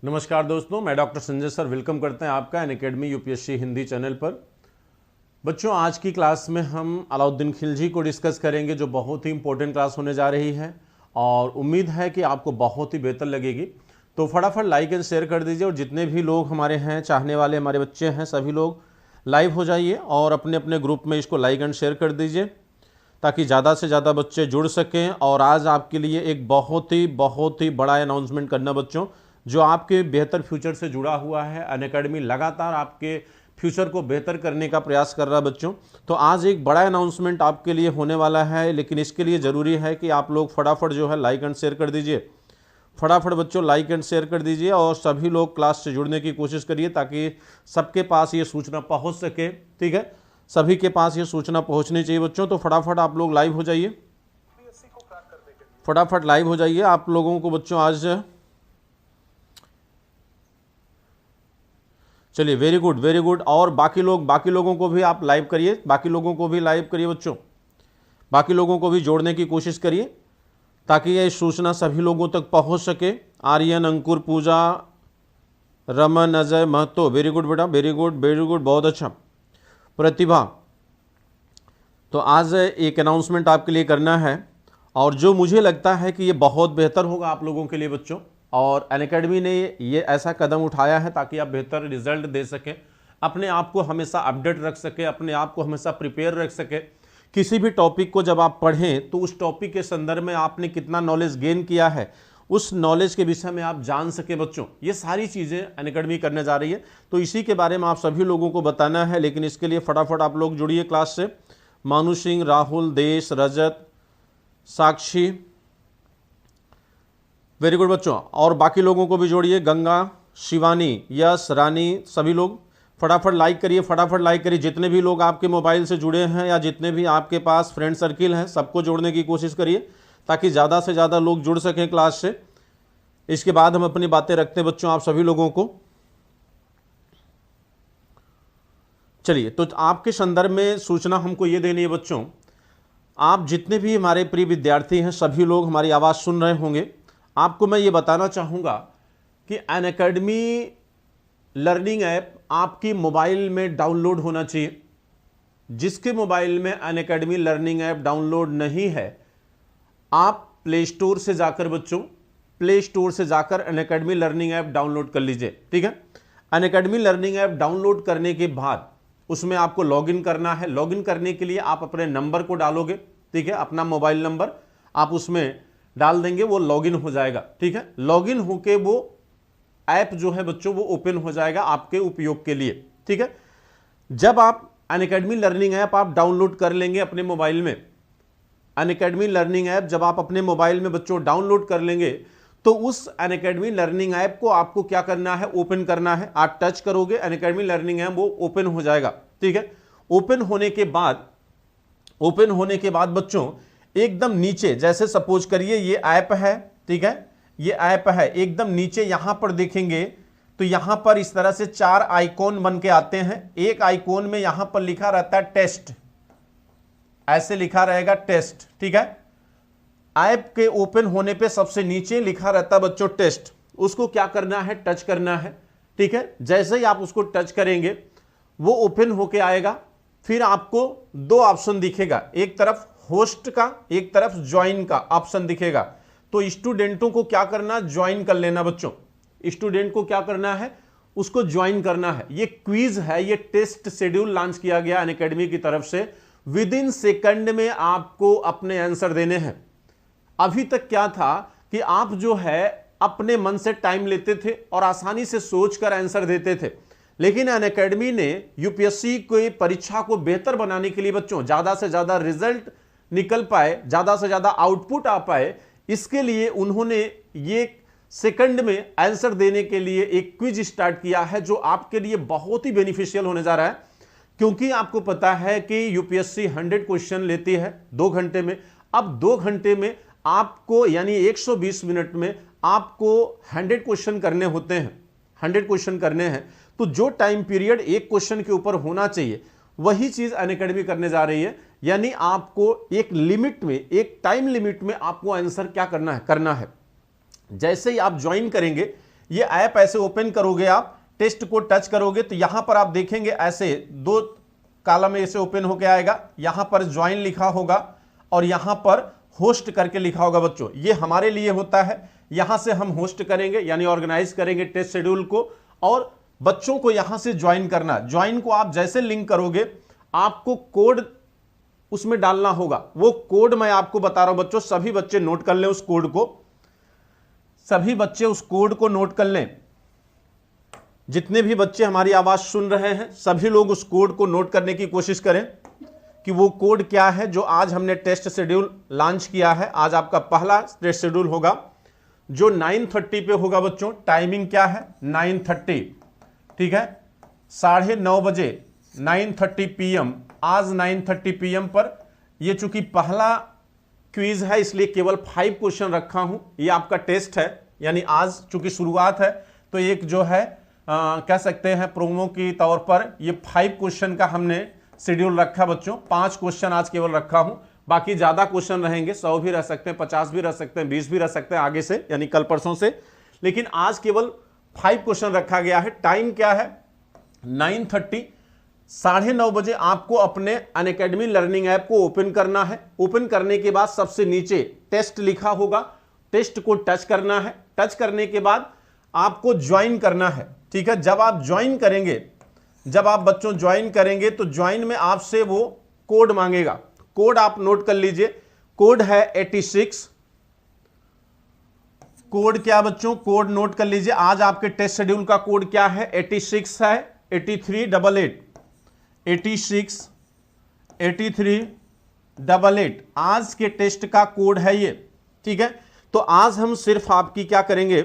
नमस्कार दोस्तों, मैं डॉक्टर संजय सर वेलकम करते हैं आपका अनअकैडमी यूपीएससी हिंदी चैनल पर। बच्चों, आज की क्लास में हम अलाउद्दीन खिलजी को डिस्कस करेंगे, जो बहुत ही इंपॉर्टेंट क्लास होने जा रही है और उम्मीद है कि आपको बहुत ही बेहतर लगेगी। तो फटाफट लाइक एंड शेयर कर दीजिए और जितने भी लोग हमारे हैं, चाहने वाले हमारे बच्चे हैं, सभी लोग लाइव हो जाइए और अपने अपने ग्रुप में इसको लाइक एंड शेयर कर दीजिए ताकि ज़्यादा से ज़्यादा बच्चे जुड़ सकें। और आज आपके लिए एक बहुत ही बड़ा अनाउंसमेंट करना बच्चों, जो आपके बेहतर फ्यूचर से जुड़ा हुआ है। अनअकैडमी लगातार आपके फ्यूचर को बेहतर करने का प्रयास कर रहा है बच्चों। तो आज एक बड़ा अनाउंसमेंट आपके लिए होने वाला है, लेकिन इसके लिए ज़रूरी है कि आप लोग फटाफट जो है लाइक एंड शेयर कर दीजिए। फटाफट बच्चों लाइक एंड शेयर कर दीजिए और सभी लोग क्लास से जुड़ने की कोशिश करिए ताकि सबके पास ये सूचना पहुंच सके। ठीक है, सभी के पास ये सूचना पहुंचनी चाहिए बच्चों। तो फटाफट आप लोग लाइव हो जाइए, फटाफट लाइव हो जाइए। आप लोगों को बच्चों आज चलिए, वेरी गुड वेरी गुड। और बाकी लोगों को भी आप लाइव करिए, बाकी लोगों को भी लाइव करिए बच्चों, बाकी लोगों को भी जोड़ने की कोशिश करिए ताकि यह सूचना सभी लोगों तक पहुंच सके। आर्यन, अंकुर, पूजा, रमन, अजय, महतो, वेरी गुड बेटा, वेरी गुड वेरी गुड, बहुत अच्छा। प्रतिभा, तो आज एक अनाउंसमेंट आपके लिए करना है और जो मुझे लगता है कि ये बहुत बेहतर होगा आप लोगों के लिए बच्चों। और अनअकैडमी ने ये ऐसा कदम उठाया है ताकि आप बेहतर रिजल्ट दे सकें, अपने आप को हमेशा अपडेट रख सकें, अपने आप को हमेशा प्रिपेयर रख सकें। किसी भी टॉपिक को जब आप पढ़ें तो उस टॉपिक के संदर्भ में आपने कितना नॉलेज गेन किया है, उस नॉलेज के विषय में आप जान सके बच्चों। ये सारी चीज़ें अनअकैडमी करने जा रही है, तो इसी के बारे में आप सभी लोगों को बताना है। लेकिन इसके लिए फटाफट आप लोग जुड़िए क्लास से। मानु सिंह, राहुल, देश, रजत, साक्षी, वेरी गुड बच्चों। और बाकी लोगों को भी जोड़िए, गंगा, शिवानी, यश, रानी, सभी लोग फटाफट लाइक करिए, फटाफट लाइक करिए। जितने भी लोग आपके मोबाइल से जुड़े हैं या जितने भी आपके पास फ्रेंड सर्किल हैं, सबको जोड़ने की कोशिश करिए ताकि ज़्यादा से ज़्यादा लोग जुड़ सकें क्लास से। इसके बाद हम अपनी बातें रखते हैं बच्चों आप सभी लोगों को। चलिए, तो आपके संदर्भ में सूचना हमको ये देनी है बच्चों, आप जितने भी हमारे प्रिय विद्यार्थी हैं, सभी लोग हमारी आवाज़ सुन रहे होंगे। आपको मैं ये बताना चाहूँगा कि अनअकैडमी लर्निंग ऐप आपकी मोबाइल में डाउनलोड होना चाहिए। जिसके मोबाइल में अनअकैडमी लर्निंग ऐप डाउनलोड नहीं है, आप प्ले स्टोर से जाकर बच्चों, प्ले स्टोर से जाकर अनअकैडमी लर्निंग ऐप डाउनलोड कर लीजिए। ठीक है, अनअकैडमी लर्निंग ऐप डाउनलोड करने के बाद उसमें आपको लॉगिन करना है। लॉगिन करने के लिए आप अपने नंबर को डालोगे, ठीक है, अपना मोबाइल नंबर आप उसमें डाल देंगे, वो लॉगिन हो जाएगा। ठीक है, लॉगिन होके वो ऐप जो है बच्चों वो ओपन हो जाएगा आपके उपयोग के लिए। ठीक है, जब आप अनअकैडमी लर्निंग ऐप आप डाउनलोड कर लेंगे अपने मोबाइल में, अनअकैडमी लर्निंग ऐप जब आप अपने मोबाइल में बच्चों डाउनलोड कर लेंगे तो उस अनअकैडमी लर्निंग ऐप को आपको क्या करना है, ओपन करना है। आप टच करोगे, अनअकैडमी लर्निंग ऐप वो ओपन हो जाएगा। ठीक है, ओपन होने के बाद बच्चों एकदम नीचे, जैसे सपोज करिए ये ऐप है, ठीक है, ये ऐप है, एकदम नीचे यहां पर देखेंगे तो यहां पर इस तरह से 4 आइकॉन बन के आते हैं। एक आइकॉन में यहां पर लिखा रहता है टेस्ट, ऐसे लिखा रहेगा टेस्ट। ठीक है, ऐप के ओपन होने पे सबसे नीचे लिखा रहता है बच्चों टेस्ट, उसको क्या करना है, टच करना है। ठीक है, जैसे ही आप उसको टच करेंगे वो ओपन होके आएगा। फिर आपको 2 ऑप्शन दिखेगा, एक तरफ होस्ट का, एक तरफ ज्वाइन का ऑप्शन दिखेगा। तो स्टूडेंटों को क्या करना, ज्वाइन कर लेना बच्चों। स्टूडेंट को क्या करना है, उसको ज्वाइन करना है। ये क्विज है, ये टेस्ट शेड्यूल लॉन्च किया गया अनअकैडमी की तरफ से। विद इन सेकंड में आपको अपने आंसर देने हैं। अभी तक क्या था कि आप जो है अपने मन से टाइम लेते थे और आसानी से सोचकर आंसर देते थे, लेकिन अनअकैडमी ने यूपीएससी की परीक्षा को बेहतर बनाने के लिए बच्चों, ज्यादा से ज्यादा रिजल्ट निकल पाए, ज्यादा से ज्यादा आउटपुट आ पाए, इसके लिए उन्होंने ये सेकंड में आंसर देने के लिए एक क्विज स्टार्ट किया है जो आपके लिए बहुत ही बेनिफिशियल होने जा रहा है। क्योंकि आपको पता है कि यूपीएससी 100 क्वेश्चन लेती है 2 घंटे में। अब 2 घंटे में आपको यानी 120 मिनट में आपको 100 क्वेश्चन करने होते हैं, 100 क्वेश्चन करने हैं। तो जो टाइम पीरियड एक क्वेश्चन के ऊपर होना चाहिए वही चीज अनअकैडमी करने जा रही है। यानी आपको एक लिमिट में, एक टाइम लिमिट में आपको आंसर क्या करना है, जैसे ही आप ज्वाइन करेंगे ये ऐप ऐसे ओपन करोगे, आप टेस्ट को टच करोगे तो यहां पर आप देखेंगे ऐसे दो कॉलम ऐसे ओपन होके आएगा, यहां पर ज्वाइन लिखा होगा और यहां पर होस्ट करके लिखा होगा। बच्चों ये हमारे लिए होता है, यहां से हम होस्ट करेंगे यानी ऑर्गेनाइज करेंगे टेस्ट शेड्यूल को और बच्चों को यहां से ज्वाइन करना। ज्वाइन को आप जैसे लिंक करोगे आपको कोड उसमें डालना होगा। वो कोड मैं आपको बता रहा हूं बच्चों, सभी बच्चे नोट कर लें उस कोड को, सभी बच्चे उस कोड को नोट कर लें। जितने भी बच्चे हमारी आवाज सुन रहे हैं सभी लोग उस कोड को नोट करने की कोशिश करें कि वो कोड क्या है जो आज हमने टेस्ट शेड्यूल लॉन्च किया है। आज आपका पहला टेस्ट शेड्यूल होगा जो 9:30 पे होगा बच्चों। टाइमिंग क्या है? 9:30, ठीक है, 9:30 बजे 9:30 PM। आज 9:30 PM पर ये चूंकि पहला क्विज है इसलिए केवल 5 क्वेश्चन रखा हूं। ये आपका टेस्ट है यानी आज चूंकि शुरुआत है तो एक जो है कह सकते हैं प्रोमो की तौर पर ये 5 क्वेश्चन का हमने शेड्यूल रखा बच्चों। 5 क्वेश्चन आज केवल रखा हूं, बाकी ज्यादा क्वेश्चन रहेंगे, 100 भी रह सकते हैं, 50 भी रह सकते हैं, 20 भी रह सकते हैं आगे से यानी कल परसों से, लेकिन आज केवल 5 क्वेश्चन रखा गया है। टाइम क्या है? 9:30, 9:30 बजे आपको अपने अनअकैडमी लर्निंग ऐप को ओपन करना है। ओपन करने के बाद सबसे नीचे टेस्ट लिखा होगा, टेस्ट को टच करना है। टच करने के बाद आपको ज्वाइन करना है, ठीक है। जब आप ज्वाइन करेंगे, जब आप बच्चों ज्वाइन करेंगे तो ज्वाइन में आपसे वो कोड मांगेगा। कोड आप नोट कर लीजिए, कोड है 86। कोड क्या बच्चों? कोड नोट कर लीजिए। आज आपके टेस्ट शेड्यूल का कोड क्या है? 86 है, 8388, 86 8388 आज के टेस्ट का कोड है ये, ठीक है। तो आज हम सिर्फ आपकी क्या करेंगे,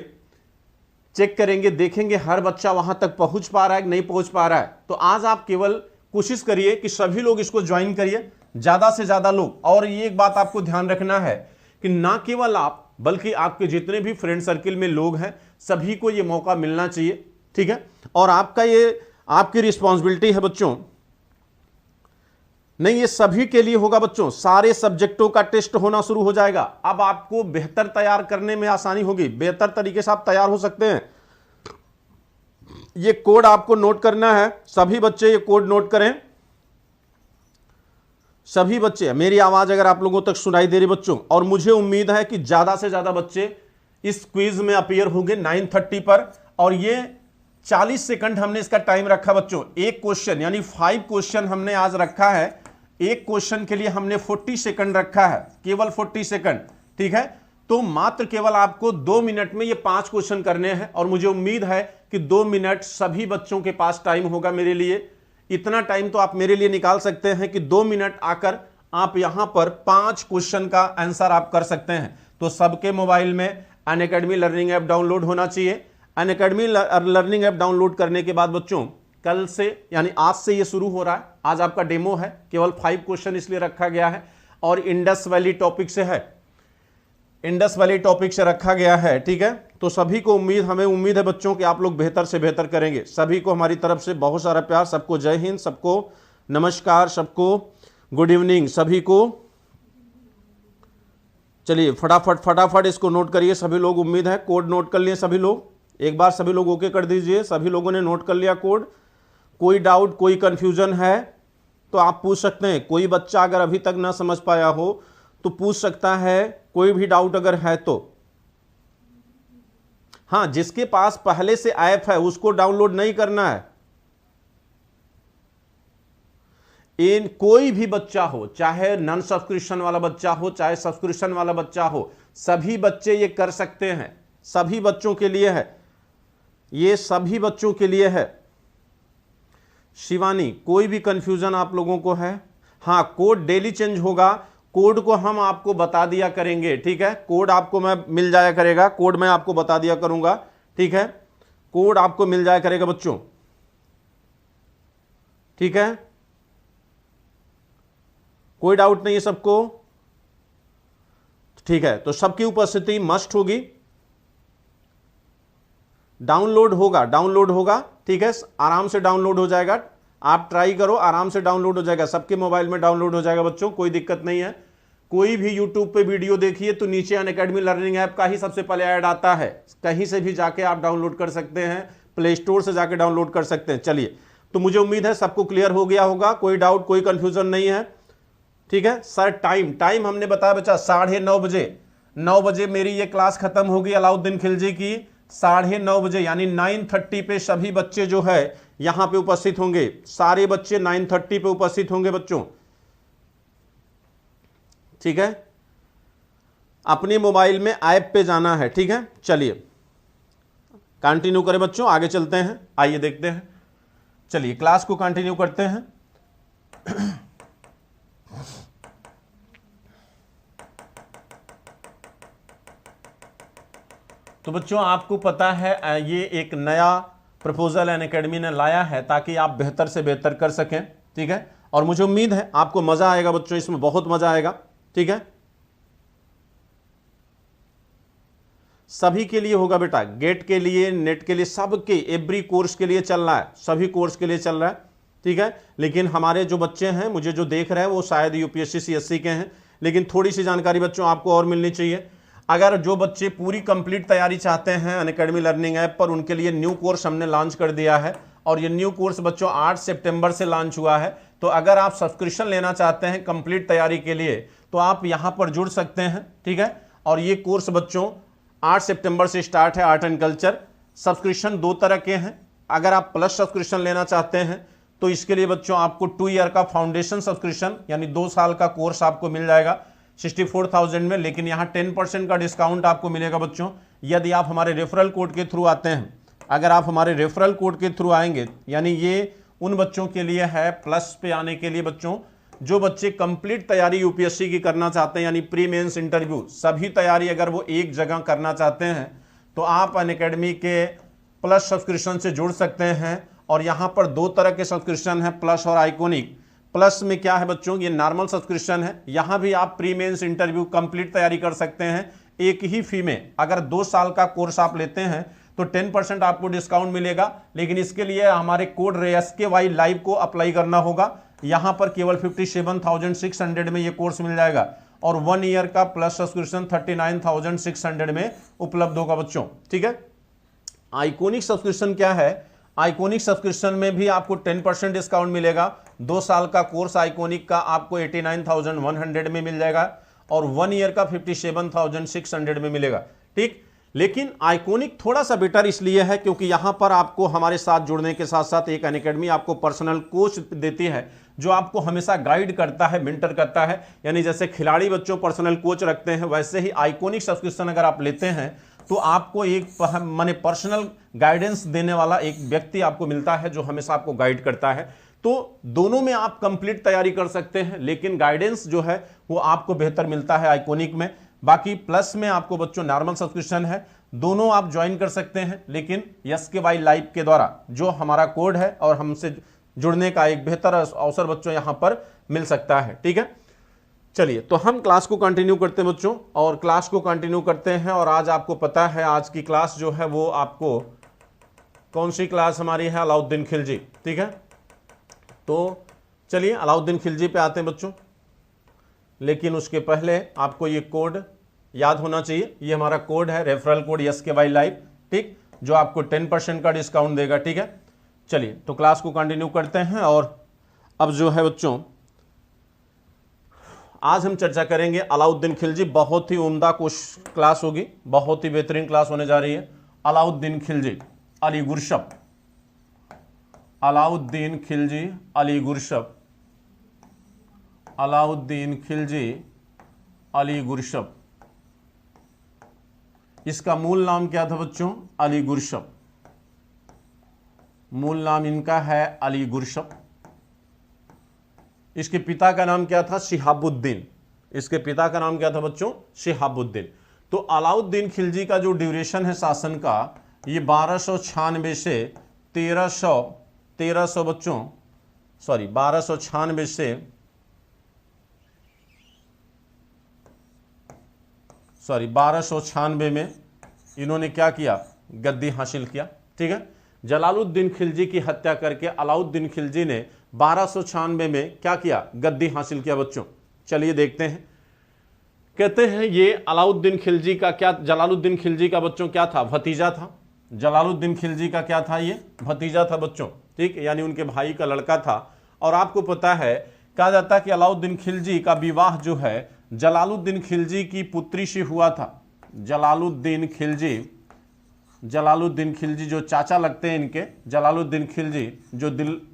चेक करेंगे, देखेंगे हर बच्चा वहां तक पहुंच पा रहा है कि नहीं पहुंच पा रहा है। तो आज आप केवल कोशिश करिए कि सभी लोग इसको ज्वाइन करिए, ज्यादा से ज्यादा लोग। और ये एक बात आपको ध्यान रखना है कि ना केवल आप बल्कि आपके जितने भी फ्रेंड सर्किल में लोग हैं सभी को ये मौका मिलना चाहिए, ठीक है। और आपका ये आपकी रिस्पॉन्सिबिलिटी है बच्चों, नहीं ये सभी के लिए होगा बच्चों। सारे सब्जेक्टों का टेस्ट होना शुरू हो जाएगा। अब आपको बेहतर तैयार करने में आसानी होगी, बेहतर तरीके से आप तैयार हो सकते हैं। ये कोड आपको नोट करना है, सभी बच्चे ये कोड नोट करें। सभी बच्चे, मेरी आवाज अगर आप लोगों तक सुनाई दे रही बच्चों, और मुझे उम्मीद है कि ज्यादा से ज्यादा बच्चे इस क्विज में अपीयर होंगे 9:30 पर। और ये 40 सेकंड हमने इसका टाइम रखा बच्चों। एक क्वेश्चन यानी 5 क्वेश्चन हमने आज रखा है, एक क्वेश्चन के लिए हमने 40 सेकंड रखा है, केवल 40 सेकंड, ठीक है। तो मात्र केवल आपको 2 मिनट में ये 5 क्वेश्चन करने हैं और मुझे उम्मीद है कि 2 मिनट सभी बच्चों के पास टाइम होगा मेरे लिए। इतना टाइम तो आप मेरे लिए निकाल सकते हैं कि 2 मिनट आकर आप यहां पर 5 क्वेश्चन का आंसर आप कर सकते हैं। तो सबके मोबाइल में अनअकैडमी लर्निंग ऐप डाउनलोड होना चाहिए। अनअकैडमी लर्निंग ऐप डाउनलोड करने के बाद बच्चों कल से यानी आज से ये शुरू हो रहा है। आज आपका डेमो है, केवल 5 क्वेश्चन इसलिए रखा गया है और इंडस वैली टॉपिक से है, इंडस वैली टॉपिक से रखा गया है, ठीक है। तो सभी को हमें उम्मीद है बच्चों कि आप लोग बेहतर से बेहतर करेंगे। सभी को हमारी तरफ से बहुत सारा प्यार। सबको जय हिंद, सबको नमस्कार, सबको गुड इवनिंग सभी को। चलिए फटाफट इसको नोट करिए सभी लोग। उम्मीद है कोड नोट कर लिए सभी लोग। एक बार सभी लोग ओके कर दीजिए। सभी लोगों ने नोट कर लिया कोड। कोई डाउट, कोई कंफ्यूजन है तो आप पूछ सकते हैं। कोई बच्चा अगर अभी तक ना समझ पाया हो तो पूछ सकता है, कोई भी डाउट अगर है तो। हां, जिसके पास पहले से ऐप है उसको डाउनलोड नहीं करना है। इन कोई भी बच्चा हो, चाहे नॉन सब्सक्रिप्शन वाला बच्चा हो चाहे सब्सक्रिप्शन वाला बच्चा हो, सभी बच्चे ये कर सकते हैं। सभी बच्चों के लिए है, ये सभी बच्चों के लिए है। शिवानी, कोई भी कंफ्यूजन आप लोगों को है? हां, कोड डेली चेंज होगा। कोड को हम आपको बता दिया करेंगे, ठीक है। कोड आपको मैं मिल जाया करेगा, कोड मैं आपको बता दिया करूंगा, ठीक है। कोड आपको मिल जाया करेगा बच्चों, ठीक है। कोई डाउट नहीं है सबको, ठीक है। तो सबकी उपस्थिति मस्ट होगी। डाउनलोड होगा, ठीक है। आराम से डाउनलोड हो जाएगा। आप ट्राई करो, आराम से डाउनलोड हो जाएगा। सबके मोबाइल में डाउनलोड हो जाएगा बच्चों, कोई दिक्कत नहीं है। कोई भी यूट्यूब पे वीडियो देखिए तो नीचे अनअकैडमी लर्निंग ऐप का ही सबसे पहले ऐड आता है, कहीं से भी जाके आप डाउनलोड कर सकते हैं, प्ले स्टोर से जाके डाउनलोड कर सकते हैं। चलिए, तो मुझे उम्मीद है सबको क्लियर हो गया होगा, कोई डाउट कोई कंफ्यूजन नहीं है, ठीक है। सर टाइम हमने बताया बच्चा 9:30 बजे, 9 बजे मेरी ये क्लास खत्म होगी अलाउद्दीन खिलजी की, 9:30 बजे यानी 9:30 पे सभी बच्चे जो है यहां पे उपस्थित होंगे, सारे बच्चे 9:30 पे उपस्थित होंगे बच्चों, ठीक है। अपने मोबाइल में ऐप पे जाना है, ठीक है। चलिए कंटिन्यू करें बच्चों, आगे चलते हैं, आइए देखते हैं। चलिए क्लास को कंटिन्यू करते हैं। तो बच्चों आपको पता है ये एक नया प्रपोजल अनअकैडमी ने लाया है ताकि आप बेहतर से बेहतर कर सकें, ठीक है। और मुझे उम्मीद है आपको मजा आएगा बच्चों, इसमें बहुत मजा आएगा, ठीक है। सभी के लिए होगा बेटा, गेट के लिए, नेट के लिए, सबके, एवरी कोर्स के लिए चल रहा है, सभी कोर्स के लिए चल रहा है, ठीक है। लेकिन हमारे जो बच्चे हैं, मुझे जो देख रहे हैं वो शायद यूपीएससी सीएससी के हैं, लेकिन थोड़ी सी जानकारी बच्चों आपको और मिलनी चाहिए। अगर जो बच्चे पूरी कंप्लीट तैयारी चाहते हैं अनअकैडमी लर्निंग ऐप पर, उनके लिए न्यू कोर्स हमने लॉन्च कर दिया है, और ये न्यू कोर्स बच्चों 8 सितंबर से लॉन्च हुआ है। तो अगर आप सब्सक्रिप्शन लेना चाहते हैं कंप्लीट तैयारी के लिए तो आप यहां पर जुड़ सकते हैं, ठीक है। और ये कोर्स बच्चों 8 सितंबर से स्टार्ट है, आर्ट एंड कल्चर। सब्सक्रिप्शन 2 तरह के हैं, अगर आप प्लस सब्सक्रिप्शन लेना चाहते हैं तो इसके लिए बच्चों आपको 2 ईयर का फाउंडेशन सब्सक्रिप्शन यानी 2 साल का कोर्स आपको मिल जाएगा 64,000 में, लेकिन यहाँ 10% का डिस्काउंट आपको मिलेगा बच्चों यदि आप हमारे रेफरल कोड के थ्रू आते हैं। अगर आप हमारे रेफरल कोड के थ्रू आएंगे, यानी ये उन बच्चों के लिए है प्लस पे आने के लिए बच्चों, जो बच्चे कंप्लीट तैयारी यूपीएससी की करना चाहते हैं, यानी प्री मेंस इंटरव्यू सभी तैयारी अगर वो एक जगह करना चाहते हैं तो आप अनअकैडमी के प्लस सब्सक्रिप्शन से जुड़ सकते हैं। और यहाँ पर 2 तरह के सब्सक्रिप्शन है, प्लस और आइकॉनिक। प्लस में क्या है बच्चों, ये नॉर्मल सब्सक्रिप्शन है, यहाँ भी आप प्री मेंस इंटरव्यू कंप्लीट तैयारी कर सकते हैं एक ही फी में। अगर 2 साल का कोर्स आप लेते हैं तो 10% आपको डिस्काउंट मिलेगा, लेकिन इसके लिए हमारे कोड RSKY लाइव को अप्लाई करना होगा। यहां पर केवल 57,600 में ये कोर्स मिल जाएगा, और 1 ईयर का प्लस सब्सक्रिप्शन 39,600 में उपलब्ध होगा बच्चों, ठीक है। आइकॉनिक सब्सक्रिप्शन क्या है, आइकॉनिक सब्सक्रिप्शन में भी आपको 10% डिस्काउंट मिलेगा। 2 साल का कोर्स आइकॉनिक का आपको 89,100 में मिल जाएगा, और 1 ईयर का 57,600 में मिलेगा, ठीक। लेकिन आइकॉनिक थोड़ा सा बेटर इसलिए है क्योंकि यहां पर आपको हमारे साथ जुड़ने के साथ साथ एक अनअकैडमी आपको पर्सनल कोच देती है, जो आपको हमेशा गाइड करता है, मेंटर करता है। यानी जैसे खिलाड़ी बच्चों पर्सनल कोच रखते हैं, वैसे ही आइकॉनिक सब्सक्रिप्शन अगर आप लेते हैं तो आपको एक माने पर्सनल गाइडेंस देने वाला एक व्यक्ति आपको मिलता है जो हमेशा आपको गाइड करता है। तो दोनों में आप कंप्लीट तैयारी कर सकते हैं, लेकिन गाइडेंस जो है वो आपको बेहतर मिलता है आइकॉनिक में। बाकी प्लस में आपको बच्चों नॉर्मल सब्सक्रिप्शन है, दोनों आप ज्वाइन कर सकते हैं, लेकिन RSKY लाइव के द्वारा जो हमारा कोड है और हमसे जुड़ने का एक बेहतर अवसर बच्चों यहां पर मिल सकता है, ठीक है। चलिए तो हम क्लास को कंटिन्यू करते हैं बच्चों, और क्लास को कंटिन्यू करते हैं। और आज आपको पता है आज की क्लास जो है वो आपको कौन सी क्लास हमारी है, अलाउद्दीन खिलजी, ठीक है। तो चलिए अलाउद्दीन खिलजी पे आते हैं बच्चों, लेकिन उसके पहले आपको ये कोड याद होना चाहिए। ये हमारा कोड है, रेफरल कोड RSKY लाइव, ठीक, जो आपको 10% का डिस्काउंट देगा, ठीक है। चलिए तो क्लास को कंटिन्यू करते हैं। और अब जो है बच्चों आज हम चर्चा करेंगे अलाउद्दीन खिलजी, बहुत ही उम्दा क्लास होगी, बहुत ही बेहतरीन क्लास होने जा रही है। अलाउद्दीन खिलजी अली गुरशप, अलाउद्दीन खिलजी अली गुरशप, अलाउद्दीन खिलजी अली गुरशप। इसका मूल नाम क्या था बच्चों, अली गुरशप। मूल नाम इनका है अली गुरशप। इसके पिता का नाम क्या था, शिहाबुद्दीन। इसके पिता का नाम क्या था बच्चों, शिहाबुद्दीन। तो अलाउद्दीन खिलजी का जो ड्यूरेशन है शासन का, ये 1296 से 1300 बच्चों, सॉरी 1296 से 1296 में इन्होंने क्या किया, गद्दी हासिल किया, ठीक है। जलालुद्दीन खिलजी की हत्या करके अलाउद्दीन खिलजी ने 1296 में क्या किया, गद्दी हासिल किया बच्चों। चलिए देखते हैं। कहते हैं ये अलाउद्दीन खिलजी का क्या, जलालुद्दीन खिलजी का बच्चों क्या था, भतीजा था। जलालुद्दीन खिलजी का क्या था, ये भतीजा था बच्चों, ठीक, यानी उनके भाई का लड़का था। और आपको पता है, कहा जाता है कि अलाउद्दीन खिलजी का विवाह जो है जलालुद्दीन खिलजी की पुत्री से हुआ था। जलालुद्दीन खिलजी जो चाचा लगते हैं इनके, जलालुद्दीन खिलजी जो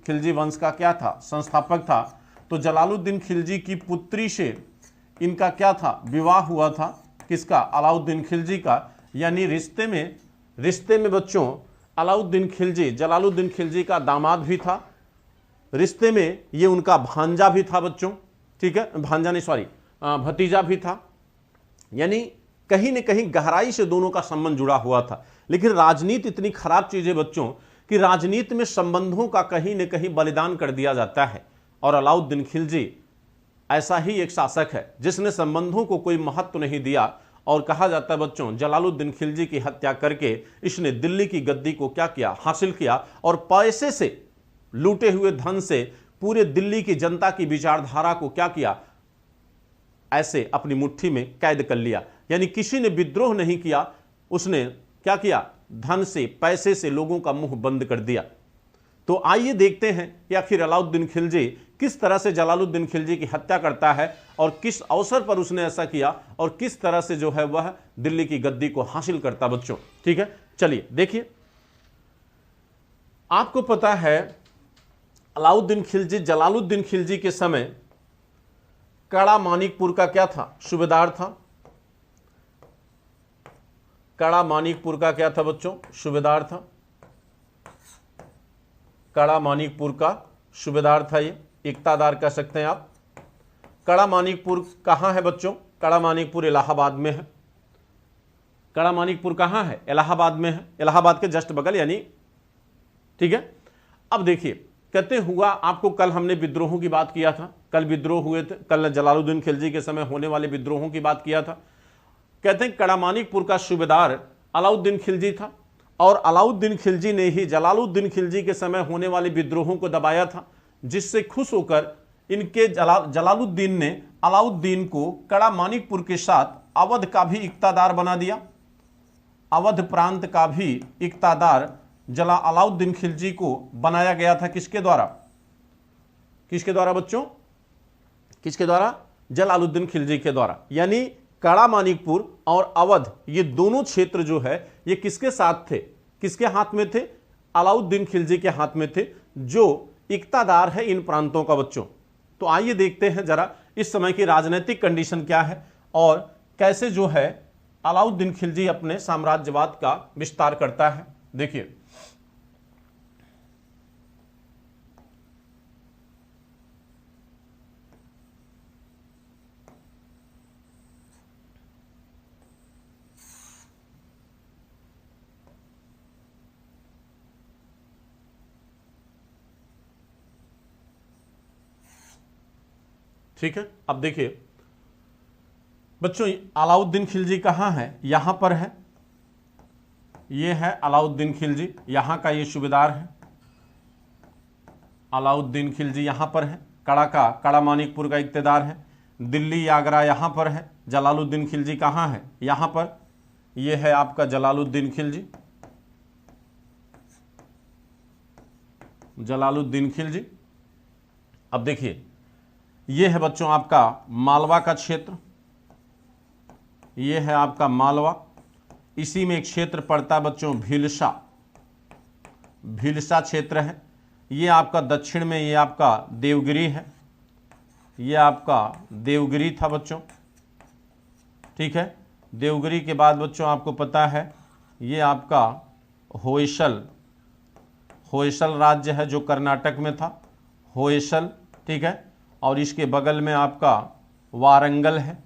खिलजी वंश का क्या था, संस्थापक था। तो जलालुद्दीन खिलजी की पुत्री से इनका क्या था, विवाह हुआ था, किसका, अलाउद्दीन खिलजी का। यानी रिश्ते में बच्चों अलाउद्दीन खिलजी जलालुद्दीन खिलजी का दामाद भी था, रिश्ते में ये उनका भांजा भी था बच्चों, ठीक है, भांजा नहीं सॉरी भतीजा भी था। यानी कहीं न कहीं गहराई से दोनों का संबंध जुड़ा हुआ था। लेकिन राजनीति इतनी खराब चीज है बच्चों कि राजनीति में संबंधों का कहीं न कहीं बलिदान कर दिया जाता है। और अलाउद्दीन खिलजी ऐसा ही एक शासक है जिसने संबंधों को कोई महत्व नहीं दिया। और कहा जाता है बच्चों जलालुद्दीन खिलजी की हत्या करके इसने दिल्ली की गद्दी को क्या किया, हासिल किया। और पैसे से, लूटे हुए धन से पूरे दिल्ली की जनता की विचारधारा को क्या किया, ऐसे अपनी मुट्ठी में कैद कर लिया। यानी किसी ने विद्रोह नहीं किया, उसने क्या किया, धन से, पैसे से लोगों का मुंह बंद कर दिया। तो आइए देखते हैं कि आखिर अलाउद्दीन खिलजी किस तरह से जलालुद्दीन खिलजी की हत्या करता है और किस अवसर पर उसने ऐसा किया और किस तरह से जो है वह दिल्ली की गद्दी को हासिल करता बच्चों, ठीक है। चलिए देखिए, आपको पता है अलाउद्दीन खिलजी जलालुद्दीन खिलजी के समय कड़ा मानिकपुर का क्या था, सूबेदार था। कड़ा मानिकपुर का क्या था बच्चों, सूबेदार था। कड़ा मानिकपुर का सूबेदार था, ये इक्तादार कह सकते हैं आप। कड़ा मानिकपुर कहां है बच्चों, कड़ा मानिकपुर इलाहाबाद में है। कड़ा मानिकपुर कहां है, इलाहाबाद में है, इलाहाबाद के जस्ट बगल, यानी ठीक है। अब देखिए, कहते हुआ, आपको कल हमने विद्रोहों की बात किया था, कल विद्रोह हुए थे, कल जलालुद्दीन खिलजी के समय होने वाले विद्रोहों की बात किया था। कहते हैं कड़ा मानिकपुर का सूबेदार अलाउद्दीन खिलजी था और अलाउद्दीन खिलजी ने ही जलालुद्दीन खिलजी के समय होने वाले विद्रोहों को दबाया था, जिससे खुश होकर इनके जलालुद्दीन ने अलाउद्दीन को कड़ा मानिकपुर के साथ अवध का भी इक्तादार बना दिया। अवध प्रांत का भी इक्तादार अलाउद्दीन खिलजी को बनाया गया था। किसके द्वारा, किसके द्वारा बच्चों, किसके द्वारा, जलालुद्दीन खिलजी के द्वारा। यानी कड़ा मानिकपुर और अवध, ये दोनों क्षेत्र जो है ये किसके साथ थे, किसके हाथ में थे, अलाउद्दीन खिलजी के हाथ में थे, जो इक्तादार है इन प्रांतों का बच्चों। तो आइए देखते हैं जरा इस समय की राजनीतिक कंडीशन क्या है और कैसे जो है अलाउद्दीन खिलजी अपने साम्राज्यवाद का विस्तार करता है। देखिए, ठीक है। अब देखिए बच्चों, अलाउद्दीन खिलजी कहाँ है, यहां पर है, ये है अलाउद्दीन खिलजी, यहां का ये सूबेदार है। अलाउद्दीन खिलजी यहां पर है, कड़ा मानिकपुर का इक्तेदार है। दिल्ली आगरा यहां पर है। जलालुद्दीन खिलजी कहाँ है, यहां पर, ये है आपका जलालुद्दीन खिलजी। जलालुद्दीन खिलजी। अब देखिए, ये है बच्चों आपका मालवा का क्षेत्र, ये है आपका मालवा। इसी में एक क्षेत्र पड़ता है बच्चों भीलसा, भीलसा क्षेत्र है। ये आपका दक्षिण में ये आपका देवगिरी है, ये आपका देवगिरी था बच्चों, ठीक है। देवगिरी के बाद बच्चों आपको पता है ये आपका होयसल, होयसल राज्य है जो कर्नाटक में था, होयसल, ठीक है। और इसके बगल में आपका वारंगल है,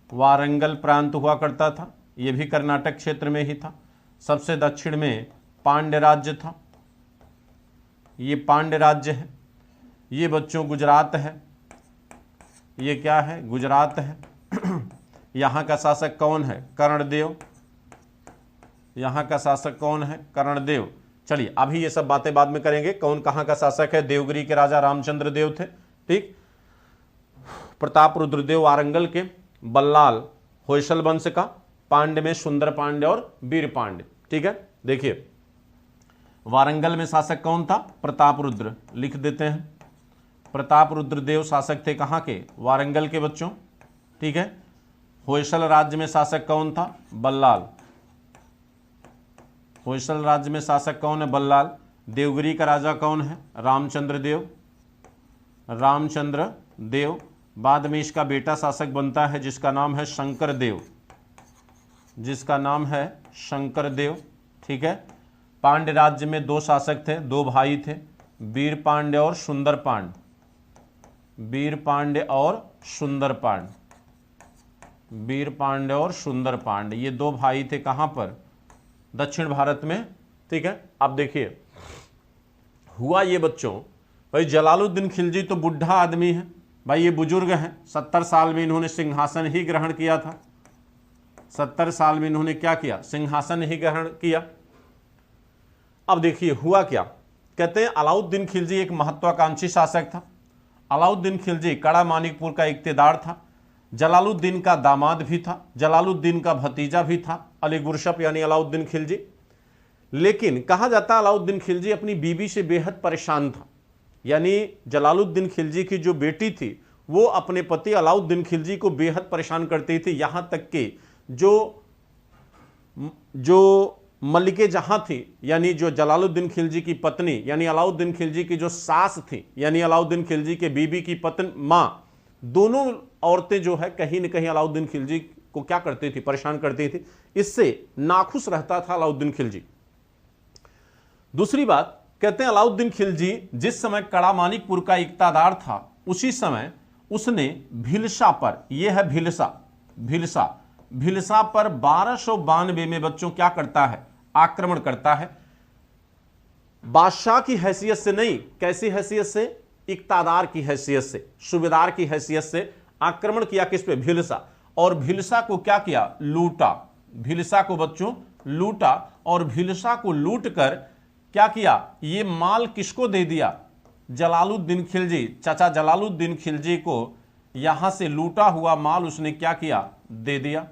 वारंगल प्रांत हुआ करता था, ये भी कर्नाटक क्षेत्र में ही था। सबसे दक्षिण में पांड्य राज्य था, ये पांड्य राज्य है। ये बच्चों गुजरात है, ये क्या है, गुजरात है। यहाँ का शासक कौन है, कर्णदेव। यहाँ का शासक कौन है, कर्णदेव। चलिए अभी ये सब बातें बाद में करेंगे, कौन कहाँ का शासक है। देवगिरी के राजा रामचंद्र देव थे, ठीक। प्रताप रुद्रदेव वारंगल के, बल्लाल होयसल वंश का, पांड्य में सुंदर पांड्य और वीर पांड्य। ठीक है, देखिए वारंगल में शासक कौन था? प्रतापरुद्र, लिख देते हैं। प्रतापरुद्र देव शासक थे कहाँ के? वारंगल के बच्चों। ठीक है, होयसल राज्य में शासक कौन था? बल्लाल। होयसल राज्य में शासक कौन है? बल्लाल। देवगिरी का राजा कौन है? रामचंद्र देव। रामचंद्र देव। बाद में इसका बेटा शासक बनता है जिसका नाम है शंकर देव, जिसका नाम है शंकर देव। ठीक है, पांड्य राज्य में दो शासक थे, दो भाई थे, वीर पांड्य और सुंदर पांड्य। वीर पांड्य और सुंदर पांड्य। वीर पांड्य और सुंदर पांड्य, ये दो भाई थे कहां पर? दक्षिण भारत में। ठीक है, अब देखिए हुआ ये बच्चों, भाई जलालुद्दीन खिलजी तो बुढ़ा आदमी है भाई, ये बुजुर्ग हैं, 70 साल में इन्होंने सिंहासन ही ग्रहण किया था। 70 साल में इन्होंने क्या किया? सिंहासन ही ग्रहण किया। अब देखिए हुआ क्या, कहते हैं अलाउद्दीन खिलजी एक महत्वाकांक्षी शासक था। अलाउद्दीन खिलजी कड़ा मानिकपुर का इक्तेदार था, जलालुद्दीन का दामाद भी था, जलालुद्दीन का भतीजा भी था, अली गुरशप यानी अलाउद्दीन खिलजी। लेकिन कहा जाता है अलाउद्दीन खिलजी अपनी बीवी से बेहद परेशान था, यानी जलालुद्दीन खिलजी की जो बेटी थी वो अपने पति अलाउद्दीन खिलजी को बेहद परेशान करती थी, यहां तक कि जो मलिके जहां थी, यानी जो जलालुद्दीन खिलजी की पत्नी यानी अलाउद्दीन खिलजी की जो सास थी, यानी अलाउद्दीन खिलजी के बीबी की पत्नी मां, दोनों औरतें जो है कहीं न कहीं अलाउद्दीन खिलजी को क्या करती थी? परेशान करती थी। इससे नाखुश रहता था अलाउद्दीन खिलजी। दूसरी बात, कहते हैं अलाउद्दीन खिलजी जिस समय कड़ा मानिकपुर का इक्तादार था उसी समय उसने भिलसा पर, यह है भिलसा पर 1292 में बच्चों क्या करता है? आक्रमण करता है। बादशाह की हैसियत से नहीं, कैसी हैसियत से? इक्तादार की हैसियत से, सूबेदार की हैसियत से आक्रमण किया। किस पे? भिलसा। और भिलसा को क्या किया? लूटा। भिलसा को बच्चों लूटा, और भिलसा को लूट कर क्या किया? ये माल किसको दे दिया? जलालुद्दीन खिलजी, चाचा जलालुद्दीन खिलजी को यहां से लूटा हुआ माल उसने क्या किया? दे दिया।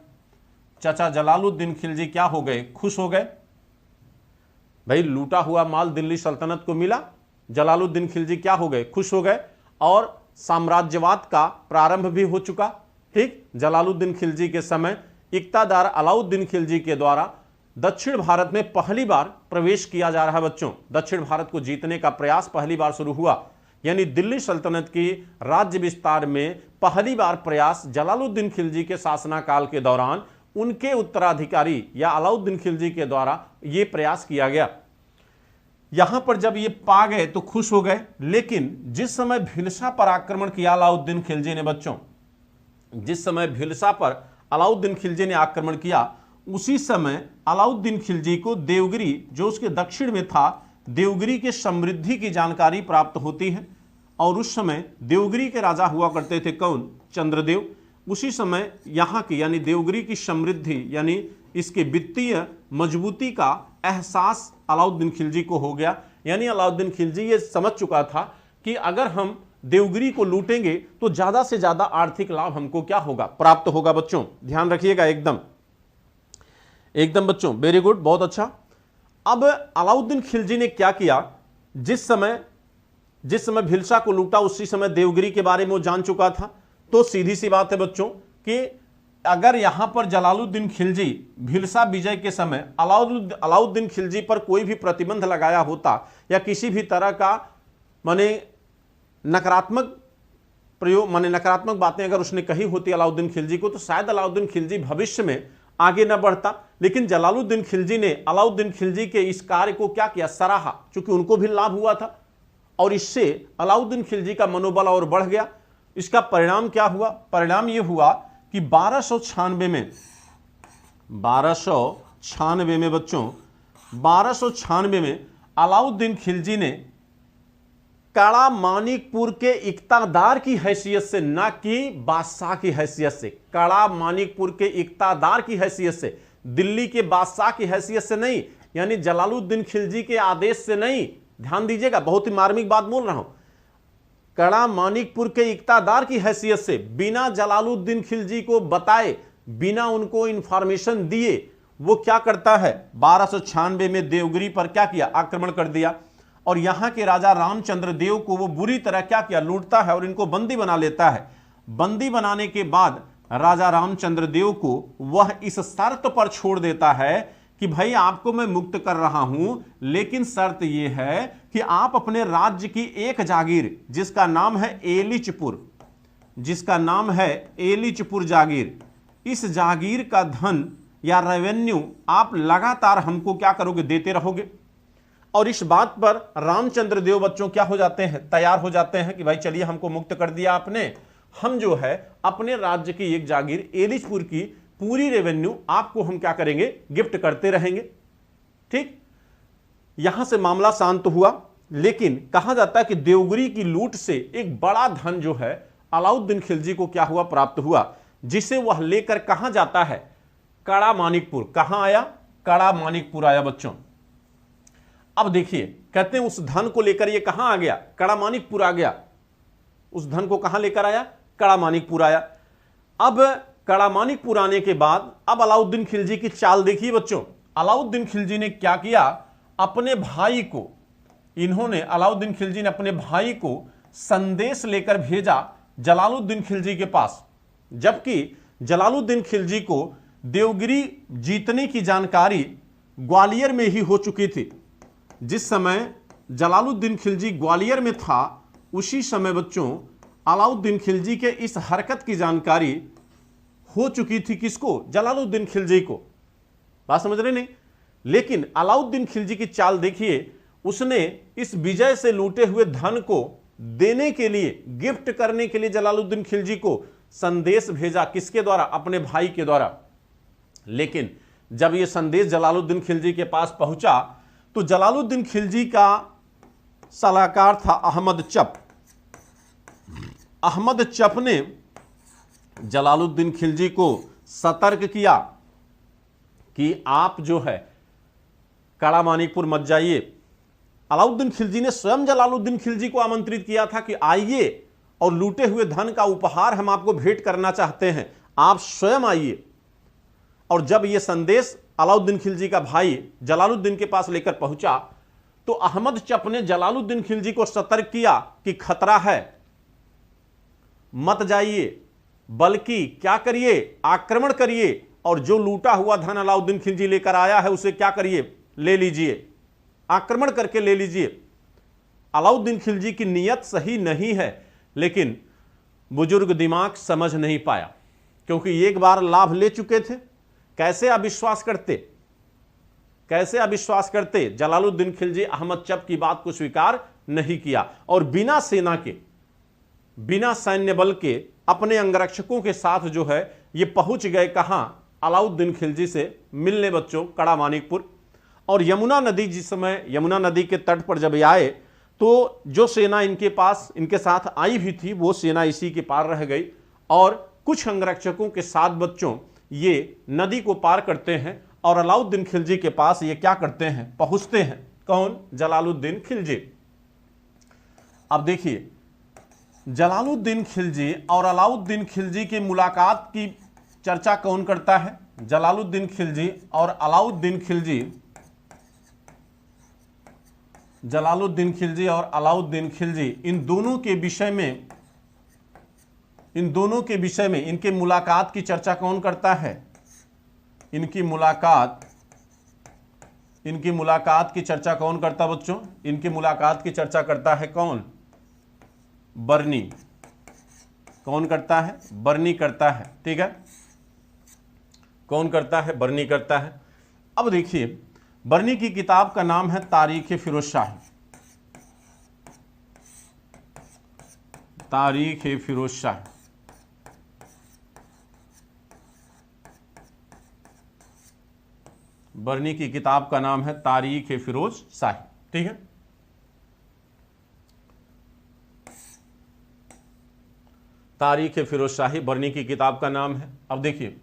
चाचा जलालुद्दीन खिलजी क्या हो गए? खुश हो गए। भाई लूटा हुआ माल दिल्ली सल्तनत को मिला, जलालुद्दीन खिलजी क्या हो गए? खुश हो गए, और साम्राज्यवाद का प्रारंभ भी हो चुका। ठीक, जलालुद्दीन खिलजी के समय इक्तादार अलाउद्दीन खिलजी के द्वारा दक्षिण भारत में पहली बार प्रवेश किया जा रहा है बच्चों। दक्षिण भारत को जीतने का प्रयास पहली बार शुरू हुआ, यानी दिल्ली सल्तनत की राज्य विस्तार में पहली बार प्रयास जलालुद्दीन खिलजी के शासनकाल के दौरान उनके उत्तराधिकारी या अलाउद्दीन खिलजी के द्वारा यह प्रयास किया गया। यहां पर जब ये पा गए तो खुश हो गए, लेकिन जिस समय भिलसा पर आक्रमण किया अलाउद्दीन खिलजी ने बच्चों, जिस समय भिलसा पर अलाउद्दीन खिलजी ने आक्रमण किया, उसी समय अलाउद्दीन खिलजी को देवगिरी जो उसके दक्षिण में था, देवगिरी के समृद्धि की जानकारी प्राप्त होती है। और उस समय देवगिरी के राजा हुआ करते थे कौन? चंद्रदेव। उसी समय यहाँ की यानी देवगिरी की समृद्धि यानी इसके वित्तीय मजबूती का एहसास अलाउद्दीन खिलजी को हो गया। यानी अलाउद्दीन खिलजी ये समझ चुका था कि अगर हम देवगिरी को लूटेंगे तो ज्यादा से ज्यादा आर्थिक लाभ हमको क्या होगा? प्राप्त होगा। बच्चों ध्यान रखिएगा, एकदम बच्चों, वेरी गुड, बहुत अच्छा। अब अलाउद्दीन खिलजी ने क्या किया? जिस समय भिलसा को लूटा उसी समय देवगिरी के बारे में वो जान चुका था। तो सीधी सी बात है बच्चों कि अगर यहां पर जलालुद्दीन खिलजी भिलसा विजय के समय अलाउद्दीन खिलजी पर कोई भी प्रतिबंध लगाया होता या किसी भी तरह का माने नकारात्मक प्रयोग माने नकारात्मक बातें अगर उसने कही होती अलाउद्दीन खिलजी को, तो शायद अलाउद्दीन खिलजी भविष्य में आगे न बढ़ता। लेकिन जलालुद्दीन खिलजी ने अलाउद्दीन खिलजी के इस कार्य को क्या किया? सराहा, क्योंकि उनको भी लाभ हुआ था और इससे अलाउद्दीन खिलजी का मनोबल और बढ़ गया। इसका परिणाम क्या हुआ? परिणाम यह हुआ कि 1296 में बच्चों 1296 में अलाउद्दीन खिलजी ने कड़ा मानिकपुर के इक्तादार की हैसियत से, ना कि बादशाह की हैसियत से, कड़ा मानिकपुर के इक्तादार की हैसियत से, दिल्ली के बादशाह की हैसियत से नहीं, यानी जलालुद्दीन खिलजी के आदेश से नहीं। ध्यान दीजिएगा, बहुत ही मार्मिक बात बोल रहा हूं। कड़ा मानिकपुर के इक्तादार की हैसियत से बिना जलालुद्दीन खिलजी को बताए, बिना उनको इंफॉर्मेशन दिए वो क्या करता है, 1296 में देवगिरी पर क्या किया, आक्रमण कर दिया। और यहां के राजा रामचंद्र देव को वो बुरी तरह क्या किया, लूटता है और इनको बंदी बना लेता है। बंदी बनाने के बाद राजा रामचंद्र देव को वह इस शर्त पर छोड़ देता है कि भाई आपको मैं मुक्त कर रहा हूं, लेकिन शर्त यह है कि आप अपने राज्य की एक जागीर जिसका नाम है एलिचपुर, जिसका नाम है एलिचपुर जागीर, इस जागीर का धन या रेवेन्यू आप लगातार हमको क्या करोगे, देते रहोगे। और इस बात पर रामचंद्र देव बच्चों क्या हो जाते हैं, तैयार हो जाते हैं कि भाई चलिए हमको मुक्त कर दिया आपने, हम जो है अपने राज्य की एक जागीर एलिचपुर की पूरी रेवेन्यू आपको हम क्या करेंगे, गिफ्ट करते रहेंगे। ठीक, यहां से मामला शांत हुआ। लेकिन कहा जाता है कि देवगिरी की लूट से एक बड़ा धन जो है अलाउद्दीन खिलजी को क्या हुआ, प्राप्त हुआ, जिसे वह लेकर कहां जाता है, कड़ा मानिकपुर। कहां आया, कड़ा मानिकपुर आया बच्चों। अब देखिए, कहते हैं उस धन को लेकर ये कहां आ गया, कड़ा मानिकपुर आ गया। उस धन को कहां लेकर आया, कड़ा मानिकपुर आया। अब कड़ा मानिकपुर आने के बाद अब अलाउद्दीन खिलजी की चाल देखिए बच्चों। अलाउद्दीन खिलजी ने क्या किया, अपने भाई को, इन्होंने अलाउद्दीन खिलजी ने अपने भाई को संदेश लेकर भेजा जलालुद्दीन खिलजी के पास। जबकि जलालुद्दीन खिलजी को देवगिरी जीतने की जानकारी ग्वालियर में ही हो चुकी थी। जिस समय जलालुद्दीन खिलजी ग्वालियर में था, उसी समय बच्चों अलाउद्दीन खिलजी के इस हरकत की जानकारी हो चुकी थी। किसको, जलालुद्दीन खिलजी को। बात समझ रहे नहीं। लेकिन अलाउद्दीन खिलजी की चाल देखिए, उसने इस विजय से लूटे हुए धन को देने के लिए, गिफ्ट करने के लिए जलालुद्दीन खिलजी को संदेश भेजा। किसके द्वारा, अपने भाई के द्वारा। लेकिन जब यह संदेश जलालुद्दीन खिलजी के पास पहुंचा तो जलालुद्दीन खिलजी का सलाहकार था अहमद चप। अहमद चप ने जलालुद्दीन खिलजी को सतर्क किया कि आप जो है कड़ा मानिकपुर मत जाइए। अलाउद्दीन खिलजी ने स्वयं जलालुद्दीन खिलजी को आमंत्रित किया था कि आइए और लूटे हुए धन का उपहार हम आपको भेंट करना चाहते हैं, आप स्वयं आइए। और जब यह संदेश अलाउद्दीन खिलजी का भाई जलालुद्दीन के पास लेकर पहुंचा तो अहमद चप ने जलालुद्दीन खिलजी को सतर्क किया कि खतरा है, मत जाइए, बल्कि क्या करिए, आक्रमण करिए और जो लूटा हुआ धन अलाउद्दीन खिलजी लेकर आया है उसे क्या करिए, ले लीजिए, आक्रमण करके ले लीजिए। अलाउद्दीन खिलजी की नीयत सही नहीं है, लेकिन बुजुर्ग दिमाग समझ नहीं पाया, क्योंकि एक बार लाभ ले चुके थे। कैसे अविश्वास करते, कैसे अविश्वास करते। जलालुद्दीन खिलजी अहमद चप की बात को स्वीकार नहीं किया और बिना सेना के, बिना सैन्य बल के अपने अंगरक्षकों के साथ जो है ये पहुंच गए कहां, अलाउद्दीन खिलजी से मिलने बच्चों, कड़ा मानिकपुर। और यमुना नदी, जिस समय यमुना नदी के तट पर जब आए तो जो सेना इनके पास, इनके साथ आई भी थी, वो सेना इसी के पार रह गई और कुछ अंगरक्षकों के साथ बच्चों ये नदी को पार करते हैं और अलाउद्दीन खिलजी के पास ये क्या करते हैं, पहुंचते हैं। कौन, जलालुद्दीन खिलजी। अब देखिए, जलालुद्दीन खिलजी और अलाउद्दीन खिलजी की मुलाकात की चर्चा कौन करता है, जलालुद्दीन खिलजी और अलाउद्दीन खिलजी, जलालुद्दीन खिलजी और अलाउद्दीन खिलजी, इन दोनों के विषय में, इन दोनों के विषय में इनके मुलाकात की चर्चा कौन करता है, इनकी मुलाकात की चर्चा कौन करता बच्चों, इनकी मुलाकात की चर्चा करता है कौन, बर्नी। कौन करता है, बर्नी करता है। ठीक है, कौन करता है, बर्नी करता है। अब देखिए, बर्नी की किताब का नाम है तारीख फिरोज शाही। तारीख फिरोज शाही। बर्नी की किताब का नाम है तारीख फिरोज शाही। ठीक है, तारीख फिरोज शाही बर्नी की किताब का नाम है। अब देखिए,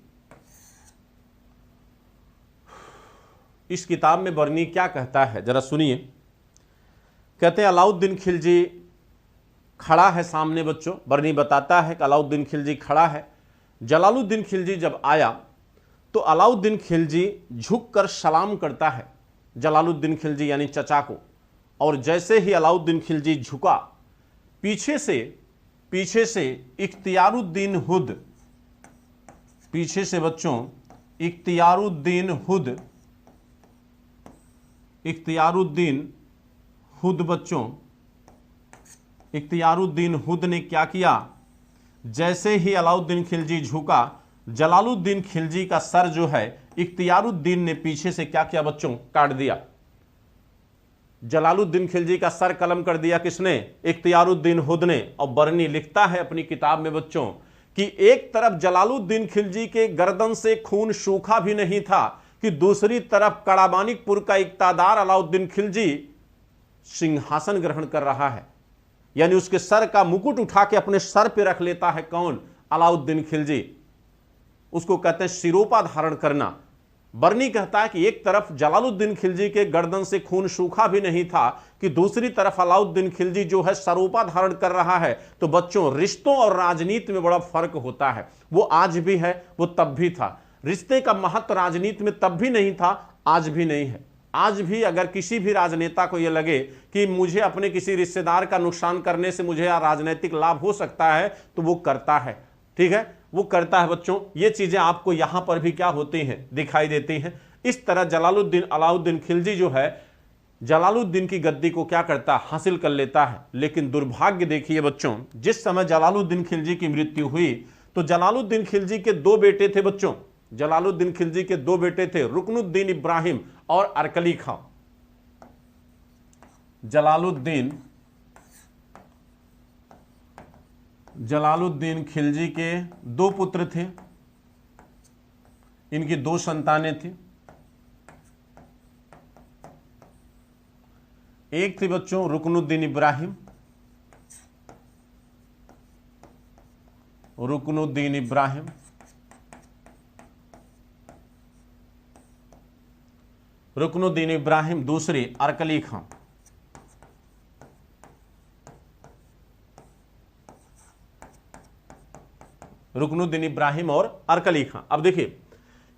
इस किताब में बर्नी क्या कहता है, जरा सुनिए। कहते हैं अलाउद्दीन खिलजी खड़ा है सामने बच्चों, बरनी बताता है कि अलाउद्दीन खिलजी खड़ा है। जलालुद्दीन खिलजी जब आया तो अलाउद्दीन खिलजी झुककर सलाम करता है जलालुद्दीन खिलजी यानी चचा को, और जैसे ही अलाउद्दीन खिलजी झुका, पीछे से इख्तियारुद्दीन हुद, पीछे से बच्चों इख्तियारुद्दीन हुद बच्चों, इख्तियारुद्दीन हुद ने क्या किया, जैसे ही अलाउद्दीन खिलजी झुका, जलालुद्दीन खिलजी का सर जो है इख्तियारुद्दीन ने पीछे से क्या किया बच्चों, काट दिया। जलालुद्दीन खिलजी का सर कलम कर दिया किसने, इख्तियारुद्दीन हुद ने। और बरनी लिखता है अपनी किताब में बच्चों कि एक तरफ जलालुद्दीन खिलजी के गर्दन से खून सूखा भी नहीं था कि दूसरी तरफ कड़ामानिकपुर का इक्तादार अलाउद्दीन खिलजी सिंहासन ग्रहण कर रहा है, यानी उसके सर का मुकुट उठा के अपने सर पे रख लेता है कौन, अलाउद्दीन खिलजी। उसको कहते हैं सिरोपा धारण करना। बरनी कहता है कि एक तरफ जलालुद्दीन खिलजी के गर्दन से खून सूखा भी नहीं था कि दूसरी तरफ अलाउद्दीन खिलजी जो है सरोपा धारण कर रहा है। तो बच्चों रिश्तों और राजनीति में बड़ा फर्क होता है, वो आज भी है, वो तब भी था। रिश्ते का महत्व राजनीति में तब भी नहीं था, आज भी नहीं है। आज भी अगर किसी भी राजनेता को यह लगे कि मुझे अपने किसी रिश्तेदार का नुकसान करने से मुझे राजनीतिक लाभ हो सकता है तो वो करता है, ठीक है, वो करता है बच्चों। ये चीजें आपको यहां पर भी क्या होती हैं, दिखाई देती हैं। इस तरह अलाउद्दीन खिलजी जो है जलालुद्दीन की गद्दी को क्या करता, हासिल कर लेता है। लेकिन दुर्भाग्य देखिए बच्चों, जिस समय जलालुद्दीन खिलजी की मृत्यु हुई तो जलालुद्दीन खिलजी के दो बेटे थे बच्चों, जलालुद्दीन खिलजी के दो बेटे थे, रुकनुद्दीन इब्राहिम और अरकली खां। जलालुद्दीन खिलजी के दो पुत्र थे, इनकी दो संतानें थी। एक थी बच्चों रुकनुद्दीन इब्राहिम, रुकनुद्दीन इब्राहिम, दूसरी अरकली खां। रुकनुद्दीन इब्राहिम और अरकली खां। अब देखिए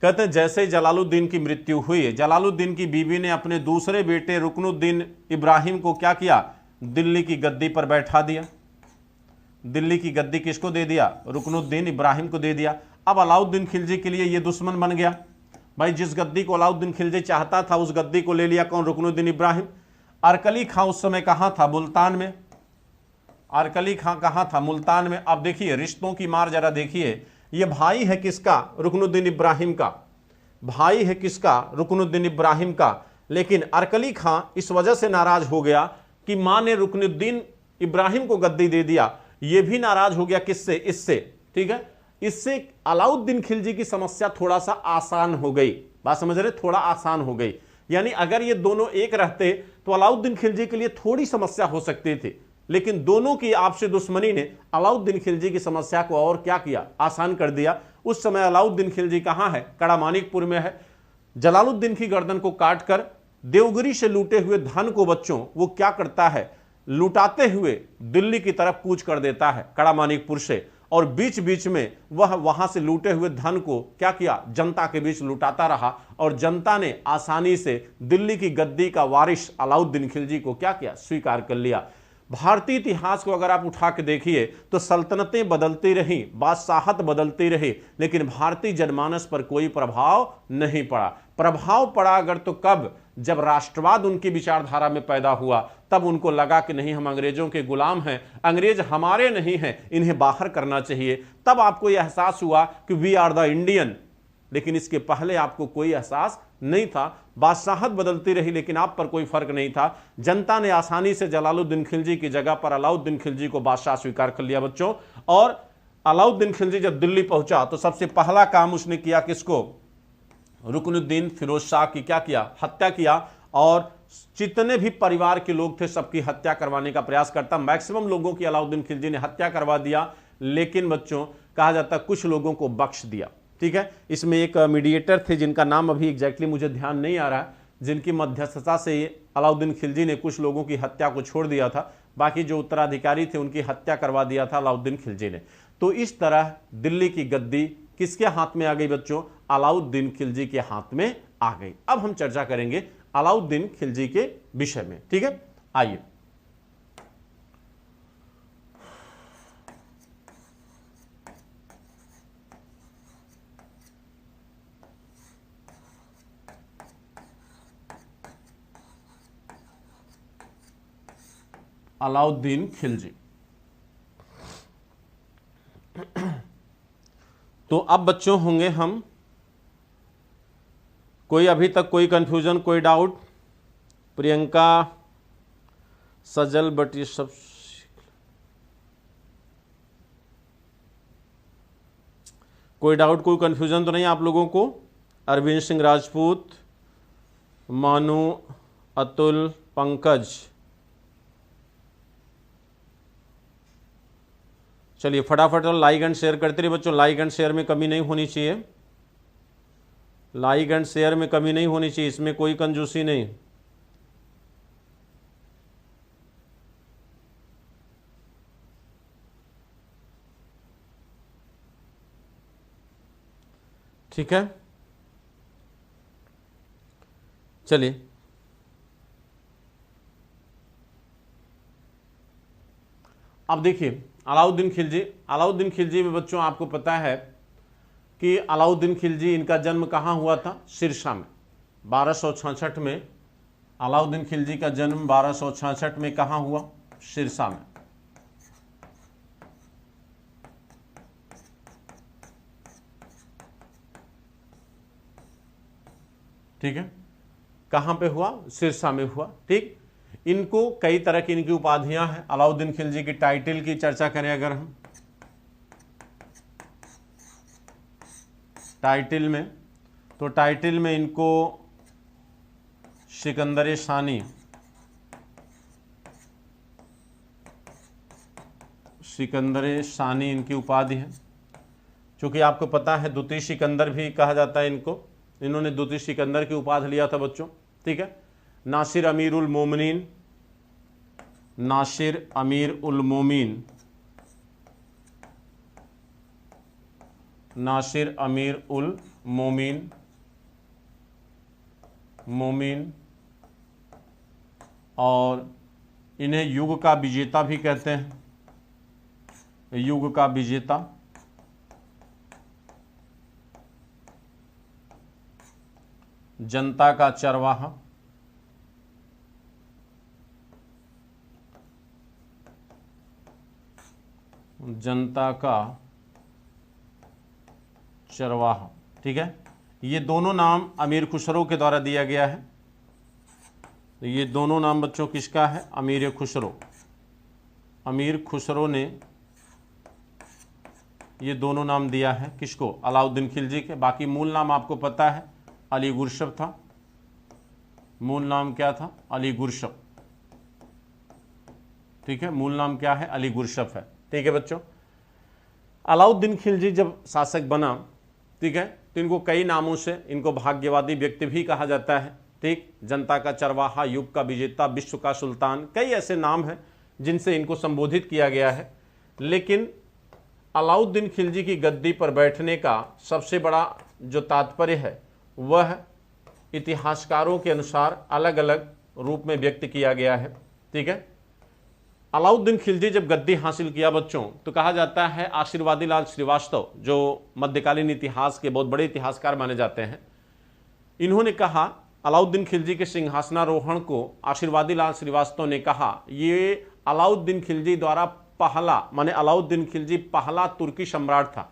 कहते हैं जैसे जलालुद्दीन की मृत्यु हुई, जलालुद्दीन की बीवी ने अपने दूसरे बेटे रुकनुद्दीन इब्राहिम को क्या किया, दिल्ली की गद्दी पर बैठा दिया। दिल्ली की गद्दी किसको दे दिया, रुकनुद्दीन इब्राहिम को दे दिया। अब अलाउद्दीन खिलजी के लिए यह दुश्मन बन गया। भाई जिस गद्दी को अलाउद्दीन खिलजी चाहता था उस गद्दी को ले लिया कौन, रुकनुद्दीन इब्राहिम। अरकली खां उस समय कहां था, मुल्तान में। अरकली खां कहां था, मुल्तान में। अब देखिए रिश्तों की मार जरा देखिए, ये भाई है किसका, रुकनुद्दीन इब्राहिम का, भाई है किसका, रुकनुद्दीन इब्राहिम का। लेकिन अरकली खां इस वजह से नाराज हो गया कि मां ने रुकनुद्दीन इब्राहिम को गद्दी दे दिया। ये भी नाराज हो गया किससे, इससे, ठीक है। इससे अलाउद्दीन खिलजी की समस्या थोड़ा सा आसान हो गई, बात समझ रहे, थोड़ा आसान हो गई। यानी अगर ये दोनों एक रहते तो अलाउद्दीन खिलजी के लिए थोड़ी समस्या हो सकती थी, लेकिन दोनों की आपसी दुश्मनी ने अलाउद्दीन खिलजी की समस्या को और क्या किया, आसान कर दिया। उस समय अलाउद्दीन खिलजी कहां है, कड़ामानिकपुर में है। जलालुद्दीन की गर्दन को काटकर देवगिरी से लूटे हुए धन को बच्चों वो क्या करता है, लुटाते हुए दिल्ली की तरफ कूच कर देता है कड़ामानिकपुर से। और बीच बीच में वह वहां से लूटे हुए धन को क्या किया, जनता के बीच लुटाता रहा। और जनता ने आसानी से दिल्ली की गद्दी का वारिस अलाउद्दीन खिलजी को क्या किया, स्वीकार कर लिया। भारतीय इतिहास को अगर आप उठा के देखिए तो सल्तनतें बदलती रहीं, बादशाहत बदलती रही, लेकिन भारतीय जनमानस पर कोई प्रभाव नहीं पड़ा। प्रभाव पड़ा अगर तो कब, जब राष्ट्रवाद उनकी विचारधारा में पैदा हुआ, तब उनको लगा कि नहीं हम अंग्रेजों के गुलाम हैं, अंग्रेज हमारे नहीं हैं, इन्हें बाहर करना चाहिए। तब आपको यह एहसास हुआ कि वी आर द इंडियन। लेकिन इसके पहले आपको कोई एहसास नहीं था। बादशाहत बदलती रही लेकिन आप पर कोई फर्क नहीं था। जनता ने आसानी से जलालुद्दीन खिलजी की जगह पर अलाउद्दीन खिलजी को बादशाह स्वीकार कर लिया बच्चों। और अलाउद्दीन खिलजी जब दिल्ली पहुंचा तो सबसे पहला काम उसने किया किसको, रुकनुद्दीन फिरोज शाह की क्या किया, हत्या किया। और जितने भी परिवार के लोग थे सबकी हत्या करवाने का प्रयास करता। मैक्सिमम लोगों की अलाउद्दीन खिलजी ने हत्या करवा दिया, लेकिन बच्चों कहा जाता कुछ लोगों को बख्श दिया, ठीक है। इसमें एक मीडिएटर थे जिनका नाम अभी एग्जैक्टली मुझे ध्यान नहीं आ रहा है, जिनकी मध्यस्थता से अलाउद्दीन खिलजी ने कुछ लोगों की हत्या को छोड़ दिया था। बाकी जो उत्तराधिकारी थे उनकी हत्या करवा दिया था अलाउद्दीन खिलजी ने। तो इस तरह दिल्ली की गद्दी किसके हाथ में आ गई बच्चों? अलाउद्दीन खिलजी के हाथ में आ गई। अब हम चर्चा करेंगे अलाउद्दीन खिलजी के विषय में, ठीक है। आइए, अलाउद्दीन खिलजी। तो अब बच्चों होंगे हम, कोई अभी तक कोई कंफ्यूजन, कोई डाउट? प्रियंका, सजल, बट ये सब कोई डाउट, कोई कंफ्यूजन तो नहीं आप लोगों को? अरविंद सिंह राजपूत, मानू, अतुल, पंकज, चलिए फटाफट लाइक एंड शेयर करते रहिए बच्चों। लाइक एंड शेयर में कमी नहीं होनी चाहिए, लाइक एंड शेयर में कमी नहीं होनी चाहिए, इसमें कोई कंजूसी नहीं। ठीक है, चलिए अब देखिए अलाउद्दीन खिलजी में बच्चों आपको पता है कि अलाउद्दीन खिलजी, इनका जन्म कहाँ हुआ था? सिरसा में। 1266 में अलाउद्दीन खिलजी का जन्म 1266 में कहाँ हुआ? सिरसा में। ठीक है, कहाँ पे हुआ? सिरसा में हुआ। ठीक, इनको कई तरह की इनकी उपाधियां हैं। अलाउद्दीन खिलजी की टाइटल की चर्चा करें अगर हम, टाइटल में, तो टाइटल में इनको सिकंदर सानी, सिकंदर सानी इनकी उपाधि है। क्योंकि आपको पता है द्वितीय सिकंदर भी कहा जाता है इनको, इन्होंने द्वितीय सिकंदर की उपाधि लिया था बच्चों। ठीक है, नासिर अमीर उल मोमिनीन, नासिर अमीर उल मोमिन, नासिर अमीर उल मोमिन, मोमिन, और इन्हें युग का विजेता भी कहते हैं, युग का विजेता। जनता का चरवाहा, जनता का चरवाहा। ठीक है, ये दोनों नाम अमीर खुसरो के द्वारा दिया गया है। तो ये दोनों नाम बच्चों किसका है? अमीर खुसरो। अमीर खुसरो ने ये दोनों नाम दिया है किसको? अलाउद्दीन खिलजी के। बाकी मूल नाम आपको पता है अली गुरशफ था। मूल नाम क्या था? अली गुरशफ। ठीक है, मूल नाम क्या है? अली गुरशफ है। ठीक है बच्चों, अलाउद्दीन खिलजी जब शासक बना, ठीक है, तो इनको कई नामों से, इनको भाग्यवादी व्यक्ति भी कहा जाता है। ठीक, जनता का चरवाहा, युग का विजेता, विश्व का सुल्तान, कई ऐसे नाम हैं जिनसे इनको संबोधित किया गया है। लेकिन अलाउद्दीन खिलजी की गद्दी पर बैठने का सबसे बड़ा जो तात्पर्य है वह इतिहासकारों के अनुसार अलग अलग रूप में व्यक्त किया गया है। ठीक है, अलाउद्दीन खिलजी जब गद्दी हासिल किया बच्चों, तो कहा जाता है आशीर्वादी लाल श्रीवास्तव, जो मध्यकालीन इतिहास के बहुत बड़े इतिहासकार माने जाते हैं, इन्होंने कहा अलाउद्दीन खिलजी के सिंहासनारोहण को आशीर्वादी लाल श्रीवास्तव ने कहा ये अलाउद्दीन खिलजी द्वारा पहला, माने अलाउद्दीन खिलजी पहला तुर्की सम्राट था।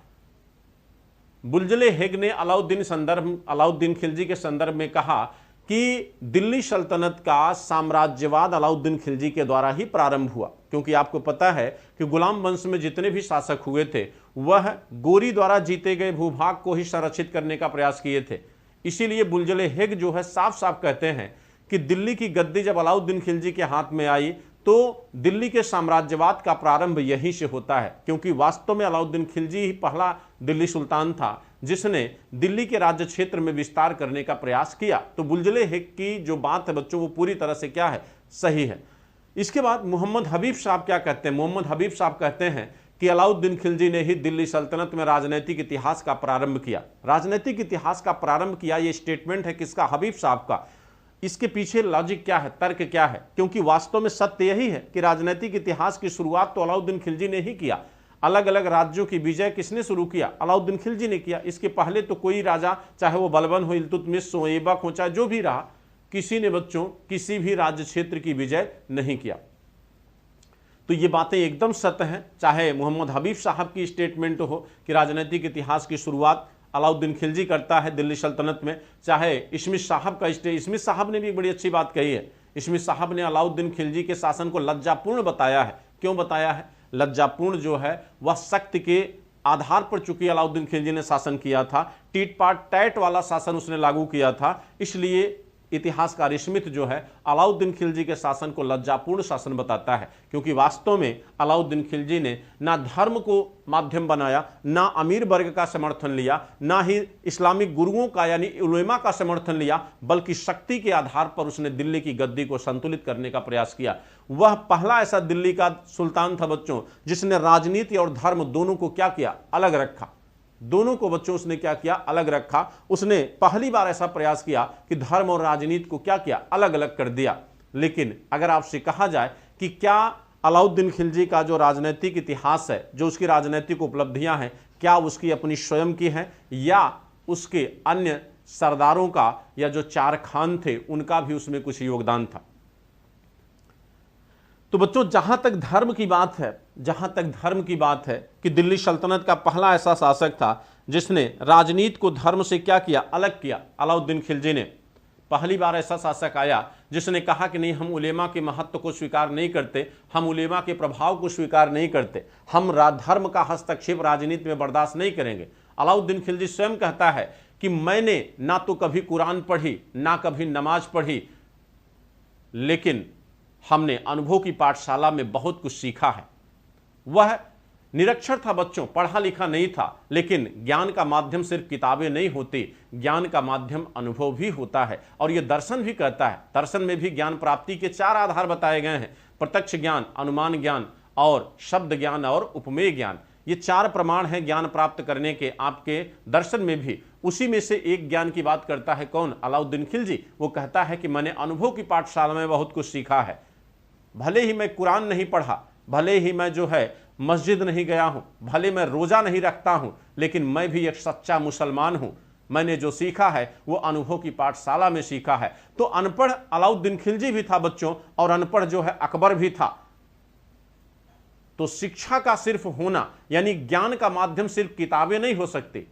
बुलजले हेग ने अलाउद्दीन खिलजी के संदर्भ में कहा कि दिल्ली सल्तनत का साम्राज्यवाद अलाउद्दीन खिलजी के द्वारा ही प्रारंभ हुआ। क्योंकि आपको पता है कि गुलाम वंश में जितने भी शासक हुए थे वह गोरी द्वारा जीते गए भूभाग को ही संरक्षित करने का प्रयास किए थे। इसीलिए बुलजले हेग जो है साफ साफ कहते हैं कि दिल्ली की गद्दी जब अलाउद्दीन खिलजी के हाथ में आई तो दिल्ली के साम्राज्यवाद का प्रारंभ यहीं से होता है। क्योंकि वास्तव में अलाउद्दीन खिलजी ही पहला दिल्ली सुल्तान था जिसने दिल्ली के राज्य क्षेत्र में विस्तार करने का प्रयास किया। तो बुलजले हेग की जो बात है बच्चों वो पूरी तरह से क्या है? सही है। इसके बाद मोहम्मद हबीब साहब क्या कहते हैं? मोहम्मद हबीब साहब कहते हैं कि अलाउद्दीन खिलजी ने ही दिल्ली सल्तनत में राजनीतिक इतिहास का प्रारंभ किया। राजनीतिक इतिहास का प्रारंभ किया, यह स्टेटमेंट है किसका? हबीब साहब का। इसके पीछे लॉजिक क्या है, तर्क क्या है? क्योंकि वास्तव में सत्य यही है कि राजनीतिक इतिहास की शुरुआत तो अलाउद्दीन खिलजी ने ही किया। अलग अलग राज्यों की विजय किसने शुरू किया? अलाउद्दीन खिलजी ने किया। इसके पहले तो कोई राजा, चाहे वो बलबन हो, इल्तुतमिश हो, ऐबक हो, चाहे जो भी रहा, किसी ने बच्चों किसी भी राज्य क्षेत्र की विजय नहीं किया। तो ये बातें एकदम सत्य हैं। चाहे मोहम्मद हबीब साहब की स्टेटमेंट हो कि राजनीतिक इतिहास की शुरुआत अलाउद्दीन खिलजी करता है दिल्ली सल्तनत में, चाहे इस्मित साहब का इस्मित साहब ने भी एक बड़ी अच्छी बात कही है। इस्मित साहब ने अलाउद्दीन खिलजी के शासन को लज्जापूर्ण बताया है। क्यों बताया है? लज्जापूर्ण जो है वह शक्ति के आधार पर चूंकि अलाउद्दीन खिलजी ने शासन किया था, टीट पाट टैट वाला शासन उसने लागू किया था, इसलिए इतिहासकार स्मिथ जो है अलाउद्दीन खिलजी के शासन को लज्जापूर्ण शासन बताता है। क्योंकि वास्तव में अलाउद्दीन खिलजी ने ना धर्म को माध्यम बनाया, ना अमीर वर्ग का समर्थन लिया, ना ही इस्लामिक गुरुओं का यानी उलेमा का समर्थन लिया, बल्कि शक्ति के आधार पर उसने दिल्ली की गद्दी को संतुलित करने का प्रयास किया। वह पहला ऐसा दिल्ली का सुल्तान था बच्चों जिसने राजनीति और धर्म दोनों को क्या किया? अलग रखा। दोनों को बच्चों उसने क्या किया? अलग रखा। उसने पहली बार ऐसा प्रयास किया कि धर्म और राजनीति को क्या किया? अलग अलग कर दिया। लेकिन अगर आपसे कहा जाए कि क्या अलाउद्दीन खिलजी का जो राजनीतिक इतिहास है, जो उसकी राजनीतिक उपलब्धियां हैं, क्या उसकी अपनी स्वयं की हैं या उसके अन्य सरदारों का या जो चार खान थे उनका भी उसमें कुछ योगदान था? तो बच्चों जहां तक धर्म की बात है, कि दिल्ली सल्तनत का पहला ऐसा शासक था जिसने राजनीति को धर्म से क्या किया? अलग किया। अलाउद्दीन खिलजी ने पहली बार ऐसा शासक आया जिसने कहा कि नहीं, हम उलेमा के महत्व को स्वीकार नहीं करते, हम उलेमा के प्रभाव को स्वीकार नहीं करते, हम धर्म का हस्तक्षेप राजनीति में बर्दाश्त नहीं करेंगे। अलाउद्दीन खिलजी स्वयं कहता है कि मैंने ना तो कभी कुरान पढ़ी, ना कभी नमाज पढ़ी, लेकिन हमने अनुभव की पाठशाला में बहुत कुछ सीखा है। वह निरक्षर था बच्चों, पढ़ा लिखा नहीं था, लेकिन ज्ञान का माध्यम सिर्फ किताबें नहीं होती, ज्ञान का माध्यम अनुभव भी होता है। और यह दर्शन भी कहता है। दर्शन में भी ज्ञान प्राप्ति के चार आधार बताए गए हैं: प्रत्यक्ष ज्ञान, अनुमान ज्ञान और शब्द ज्ञान और उपमेय ज्ञान। ये चार प्रमाण हैं ज्ञान प्राप्त करने के आपके दर्शन में भी। उसी में से एक ज्ञान की बात करता है कौन? अलाउद्दीन खिलजी। वो कहता है कि मैंने अनुभव की पाठशाला में बहुत कुछ सीखा है। भले ही मैं कुरान नहीं पढ़ा, भले ही मैं जो है मस्जिद नहीं गया हूं, भले मैं रोजा नहीं रखता हूं, लेकिन मैं भी एक सच्चा मुसलमान हूं। मैंने जो सीखा है वो अनुभव की पाठशाला में सीखा है। तो अनपढ़ अलाउद्दीन खिलजी भी था बच्चों, और अनपढ़ जो है अकबर भी था। तो शिक्षा का सिर्फ होना यानी ज्ञान का माध्यम सिर्फ किताबें नहीं हो सकती,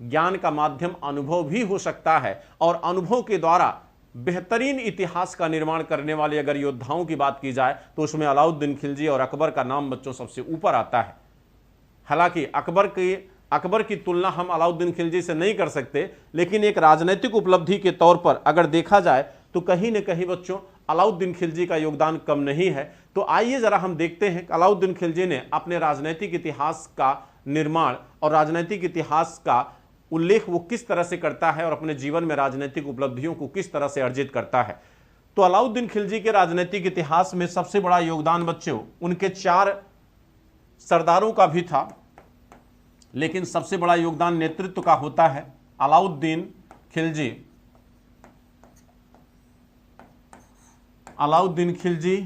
ज्ञान का माध्यम अनुभव भी हो सकता है। और अनुभव के द्वारा बेहतरीन इतिहास का निर्माण करने वाले अगर योद्धाओं की बात की जाए तो उसमें अलाउद्दीन खिलजी और अकबर का नाम बच्चों सबसे ऊपर आता है। हालांकि अकबर की तुलना हम अलाउद्दीन खिलजी से नहीं कर सकते, लेकिन एक राजनीतिक उपलब्धि के तौर पर अगर देखा जाए तो कहीं न कहीं बच्चों अलाउद्दीन खिलजी का योगदान कम नहीं है। तो आइए जरा हम देखते हैं अलाउद्दीन खिलजी ने अपने राजनीतिक इतिहास का निर्माण और राजनीतिक इतिहास का उल्लेख वो किस तरह से करता है और अपने जीवन में राजनीतिक उपलब्धियों को किस तरह से अर्जित करता है। तो अलाउद्दीन खिलजी के राजनीतिक इतिहास में सबसे बड़ा योगदान बच्चों उनके चार सरदारों का भी था, लेकिन सबसे बड़ा योगदान नेतृत्व का होता है अलाउद्दीन खिलजी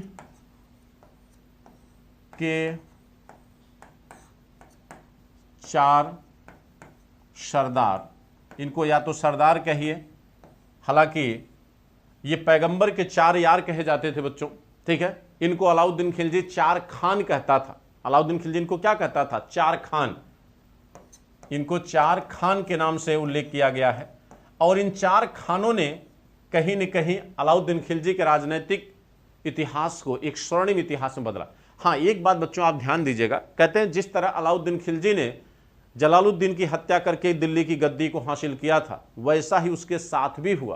के चार सरदार। इनको या तो सरदार कहिए, हालांकि ये पैगंबर के चार यार कहे जाते थे बच्चों, ठीक है। इनको अलाउद्दीन खिलजी चार खान कहता था। अलाउद्दीन खिलजी इनको क्या कहता था? चार खान। इनको चार खान के नाम से उल्लेख किया गया है। और इन चार खानों ने कहीं न कहीं अलाउद्दीन खिलजी के राजनीतिक इतिहास को एक स्वर्णिम इतिहास में बदला। हाँ, एक बात बच्चों आप ध्यान दीजिएगा, कहते हैं जिस तरह अलाउद्दीन खिलजी ने जलालुद्दीन की हत्या करके दिल्ली की गद्दी को हासिल किया था, वैसा ही उसके साथ भी हुआ।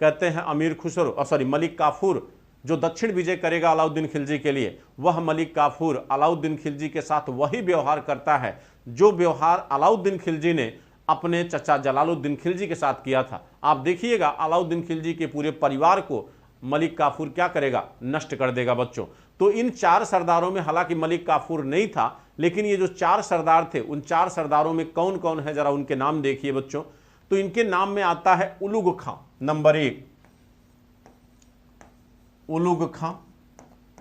कहते हैं मलिक काफूर जो दक्षिण विजय करेगा अलाउद्दीन खिलजी के लिए, वह मलिक काफूर अलाउद्दीन खिलजी के साथ वही व्यवहार करता है जो व्यवहार अलाउद्दीन खिलजी ने अपने चचा जलालुद्दीन खिलजी के साथ किया था। आप देखिएगा अलाउद्दीन खिलजी के पूरे परिवार को मलिक काफूर क्या करेगा, नष्ट कर देगा बच्चों। तो इन 4 सरदारों में हालांकि मलिक काफूर नहीं था, लेकिन ये जो 4 सरदार थे उन 4 सरदारों में कौन कौन है जरा उनके नाम देखिए बच्चों। तो इनके नाम में आता है उलुग खां, नंबर 1 उलुग खां।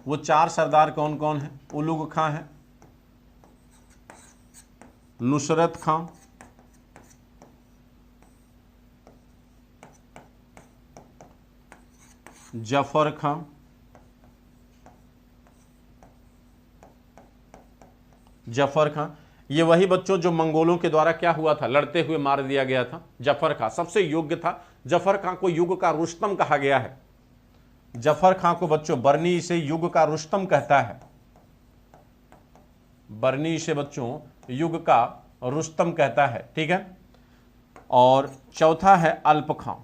वो 4 सरदार कौन कौन है, उलुग खां है, नुसरत खां, जफर खां, जफर खां ये वही बच्चों जो मंगोलों के द्वारा क्या हुआ था, लड़ते हुए मार दिया गया था। जफर खां सबसे योग्य था। जफर खां को युग का रुस्तम कहा गया है। जफर खां को बच्चों बर्नी से युग का रुस्तम कहता है, बर्नी से बच्चों युग का रुस्तम कहता है, ठीक है। और चौथा है अल्प खां,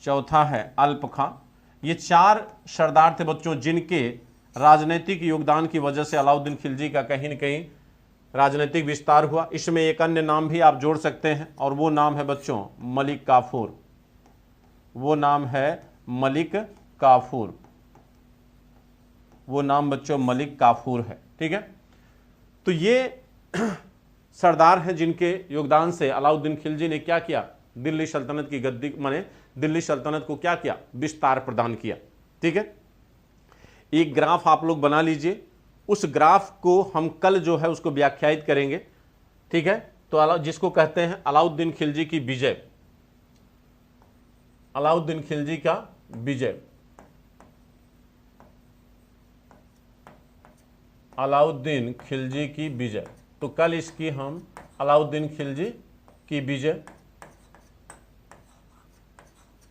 चौथा है अल्प खां। ये 4 सरदार थे बच्चों जिनके राजनीतिक योगदान की वजह से अलाउद्दीन खिलजी का कहीं न कहीं राजनीतिक विस्तार हुआ। इसमें एक अन्य नाम भी आप जोड़ सकते हैं और वो नाम है बच्चों मलिक काफूर, वो नाम है मलिक काफूर, वो नाम बच्चों मलिक काफूर है, ठीक है। तो ये सरदार हैं जिनके योगदान से अलाउद्दीन खिलजी ने क्या किया, दिल्ली सल्तनत की गद्दी माने दिल्ली सल्तनत को क्या किया, विस्तार प्रदान किया, ठीक है। एक ग्राफ आप लोग बना लीजिए, उस ग्राफ को हम कल जो है उसको व्याख्यायित करेंगे, ठीक है। तो जिसको कहते हैं अलाउद्दीन खिलजी की विजय, अलाउद्दीन खिलजी का विजय, अलाउद्दीन खिलजी की विजय। तो कल इसकी हम अलाउद्दीन खिलजी की विजय,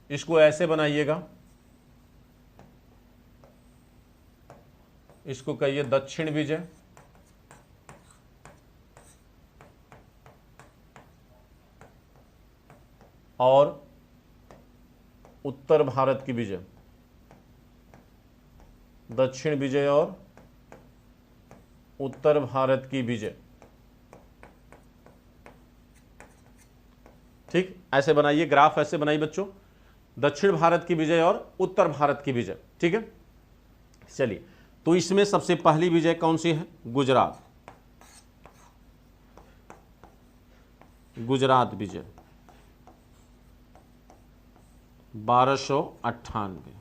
इसको ऐसे बनाइएगा, इसको कहिए दक्षिण विजय, और उत्तर भारत की विजय, दक्षिण विजय और उत्तर भारत की विजय, ठीक। ऐसे बनाइए ग्राफ, ऐसे बनाइए बच्चों, दक्षिण भारत की विजय और उत्तर भारत की विजय, ठीक है। चलिए, तो इसमें सबसे पहली विजय कौन सी है, गुजरात, गुजरात विजय 1298।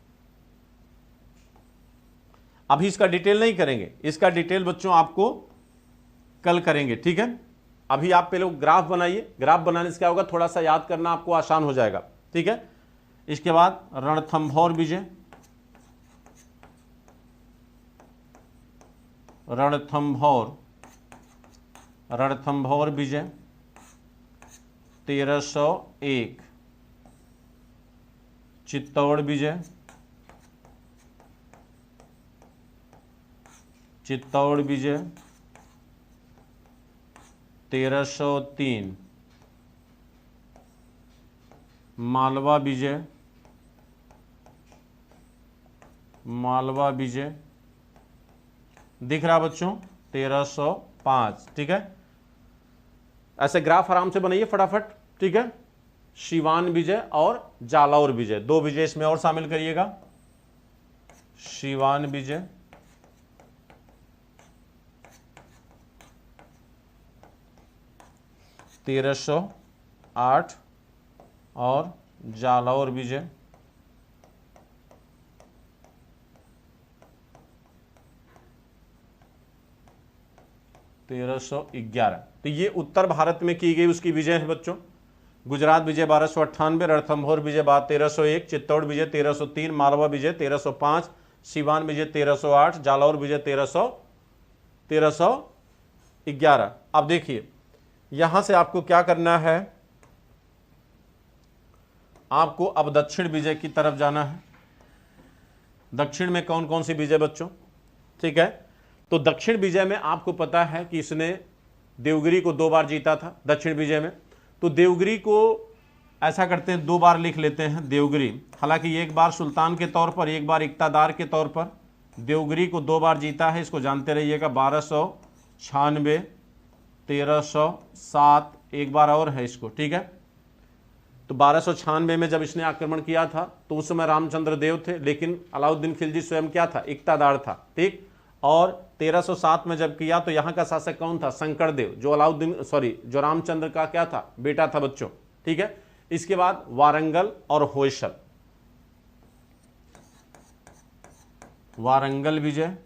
अभी इसका डिटेल नहीं करेंगे, इसका डिटेल बच्चों आपको कल करेंगे, ठीक है। अभी आप पहले ग्राफ बनाइए, ग्राफ बनाने से क्या होगा, थोड़ा सा याद करना आपको आसान हो जाएगा, ठीक है। इसके बाद रणथंभौर विजय, रणथंभौर, रणथंभौर विजय 1301, चित्तौड़ विजय, चित्तौड़ विजय 1303, मालवा विजय, मालवा विजय दिख रहा बच्चों 1305, ठीक है। ऐसे ग्राफ आराम से बनाइए फटाफट, ठीक है। सिवान विजय और जालौर विजय, 2 विजय इसमें और शामिल करिएगा, सिवान विजय 1308 और जालौर विजय 1311। तो ये उत्तर भारत में की गई उसकी विजय है बच्चों। गुजरात विजय 1298, रणथंभौर विजय 1301, चित्तौड़ विजय 1303, मालवा विजय 1305, सिवान विजय 1308, जालौर विजय 1311। अब देखिए यहां से आपको क्या करना है, आपको अब दक्षिण विजय की तरफ जाना है। दक्षिण में कौन कौन सी विजय बच्चों, ठीक है। तो दक्षिण विजय में आपको पता है कि इसने देवगिरी को 2 बार जीता था दक्षिण विजय में। तो देवगिरी को ऐसा करते हैं 2 बार लिख लेते हैं देवगिरी, हालांकि एक बार सुल्तान के तौर पर, एक बार इक्तादार के तौर पर। देवगिरी को 2 बार जीता है, इसको जानते रहिएगा। 1296, 1307, एक बार और है इसको, ठीक है। तो 1296 में जब इसने आक्रमण किया था तो उस समय रामचंद्र देव थे, लेकिन अलाउद्दीन खिलजी स्वयं क्या था, इक्तादार था, ठीक। और 1307 में जब किया तो यहां का शासक कौन था, शंकरदेव, जो रामचंद्र का क्या था, बेटा था बच्चों, ठीक है। इसके बाद वारंगल और होयसल, वारंगल विजय,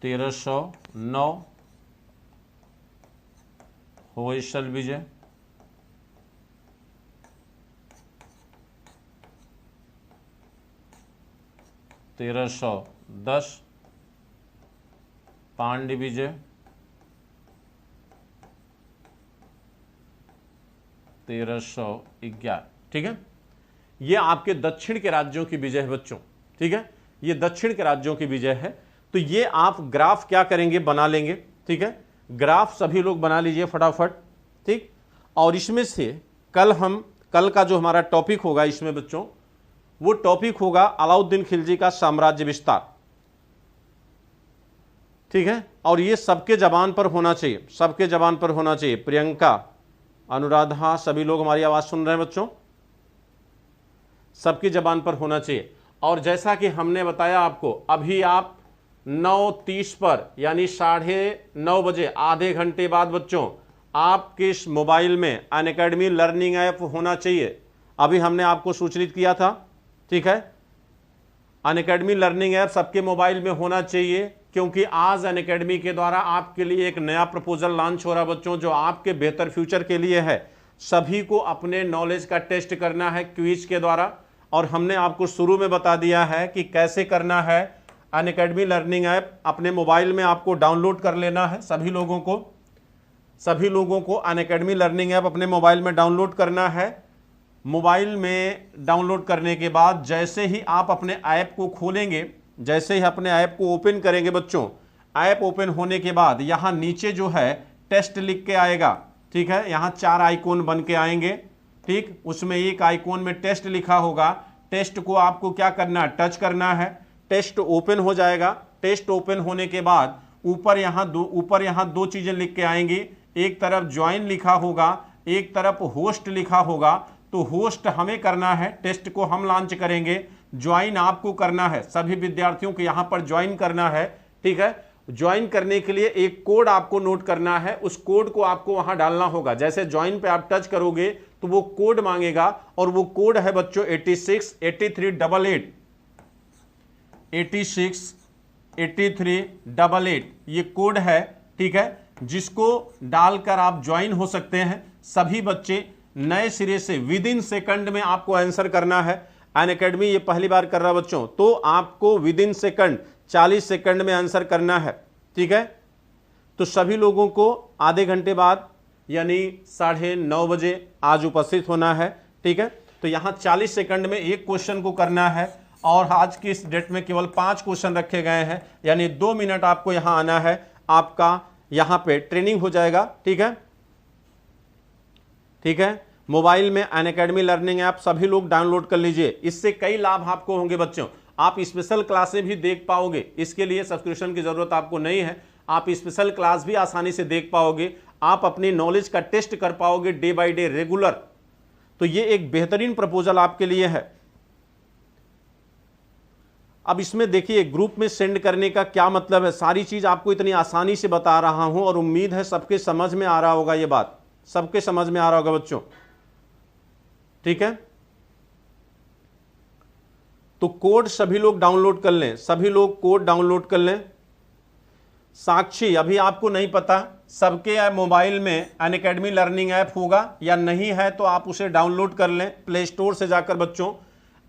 तेरह सौ 9, होयसल विजय 1310, पांड्य विजय 1311, ठीक है। ये आपके दक्षिण के राज्यों की विजय है बच्चों, ठीक है, ये दक्षिण के राज्यों की विजय है। तो ये आप ग्राफ क्या करेंगे, बना लेंगे, ठीक है, ग्राफ सभी लोग बना लीजिए फटाफट, ठीक। और इसमें से कल का जो हमारा टॉपिक होगा इसमें बच्चों, वो टॉपिक होगा अलाउद्दीन खिलजी का साम्राज्य विस्तार, ठीक है। और ये सबके जबान पर होना चाहिए, सबके जबान पर होना चाहिए। प्रियंका, अनुराधा, सभी लोग हमारी आवाज सुन रहे हैं बच्चों, सबकी जबान पर होना चाहिए। और जैसा कि हमने बताया आपको, अभी आप 9:30 पर यानी 9:30 बजे, आधे घंटे बाद बच्चों आपके इस मोबाइल में अनअकैडमी लर्निंग ऐप होना चाहिए। अभी हमने आपको सूचित किया था, ठीक है, अनअकैडमी लर्निंग ऐप सबके मोबाइल में होना चाहिए, क्योंकि आज अनअकैडमी के द्वारा आपके लिए एक नया प्रपोजल लॉन्च हो रहा है बच्चों, जो आपके बेहतर फ्यूचर के लिए है। सभी को अपने नॉलेज का टेस्ट करना है क्विज के द्वारा, और हमने आपको शुरू में बता दिया है कि कैसे करना है। अनअकैडमी लर्निंग ऐप अपने मोबाइल में आपको डाउनलोड कर लेना है, सभी लोगों को अनअकैडमी लर्निंग ऐप अपने मोबाइल में डाउनलोड करना है। मोबाइल में डाउनलोड करने के बाद जैसे ही आप अपने ऐप को खोलेंगे, जैसे ही अपने ऐप को ओपन करेंगे बच्चों, ऐप ओपन होने के बाद यहां नीचे जो है टेस्ट लिख के आएगा, ठीक है, यहां 4 आइकॉन बन के आएंगे, ठीक। उसमें एक आइकॉन में टेस्ट लिखा होगा, टेस्ट को आपको क्या करना है, टच करना है। टेस्ट ओपन हो जाएगा। टेस्ट ओपन होने के बाद ऊपर यहां दो चीजें लिख के आएंगी, एक तरफ ज्वाइन लिखा होगा, एक तरफ होस्ट लिखा होगा। तो होस्ट हमें करना है, टेस्ट को हम लॉन्च करेंगे, ज्वाइन आपको करना है, सभी विद्यार्थियों को यहां पर ज्वाइन करना है, ठीक है। ज्वाइन करने के लिए एक कोड आपको नोट करना है, उस कोड को आपको वहां डालना होगा। जैसे ज्वाइन पे आप टच करोगे तो वो कोड मांगेगा, और वो कोड है बच्चों 868388, 868388 ये कोड है, ठीक है, जिसको डालकर आप ज्वाइन हो सकते हैं। सभी बच्चे नए सिरे से विदिन सेकंड में आपको आंसर करना है। अनअकैडमी ये पहली बार कर रहा है बच्चों, तो आपको विदिन सेकंड 40 सेकंड में आंसर करना है, ठीक है। तो सभी लोगों को आधे घंटे बाद यानी 9:30 बजे आज उपस्थित होना है, ठीक है। तो यहां 40 सेकंड में एक क्वेश्चन को करना है, और आज की इस डेट में केवल 5 क्वेश्चन रखे गए हैं, यानी 2 मिनट आपको यहां आना है, आपका यहां पे ट्रेनिंग हो जाएगा, ठीक है, ठीक है। मोबाइल में अनअकैडमी लर्निंग ऐप सभी लोग डाउनलोड कर लीजिए। इससे कई लाभ आपको होंगे बच्चों, आप स्पेशल क्लासें भी देख पाओगे, इसके लिए सब्सक्रिप्शन की जरूरत आपको नहीं है, आप स्पेशल क्लास भी आसानी से देख पाओगे, आप अपनी नॉलेज का टेस्ट कर पाओगे डे बाय डे रेगुलर। तो ये एक बेहतरीन प्रपोजल आपके लिए है। अब इसमें देखिए ग्रुप में सेंड करने का क्या मतलब है, सारी चीज आपको इतनी आसानी से बता रहा हूं, और उम्मीद है सबके समझ में आ रहा होगा, ये बात सबके समझ में आ रहा होगा बच्चों, ठीक है। तो कोड सभी लोग डाउनलोड कर लें, सभी लोग कोड डाउनलोड कर लें। साक्षी, अभी आपको नहीं पता सबके मोबाइल में अनअकैडमी लर्निंग ऐप होगा या नहीं है, तो आप उसे डाउनलोड कर लें प्ले स्टोर से जाकर बच्चों।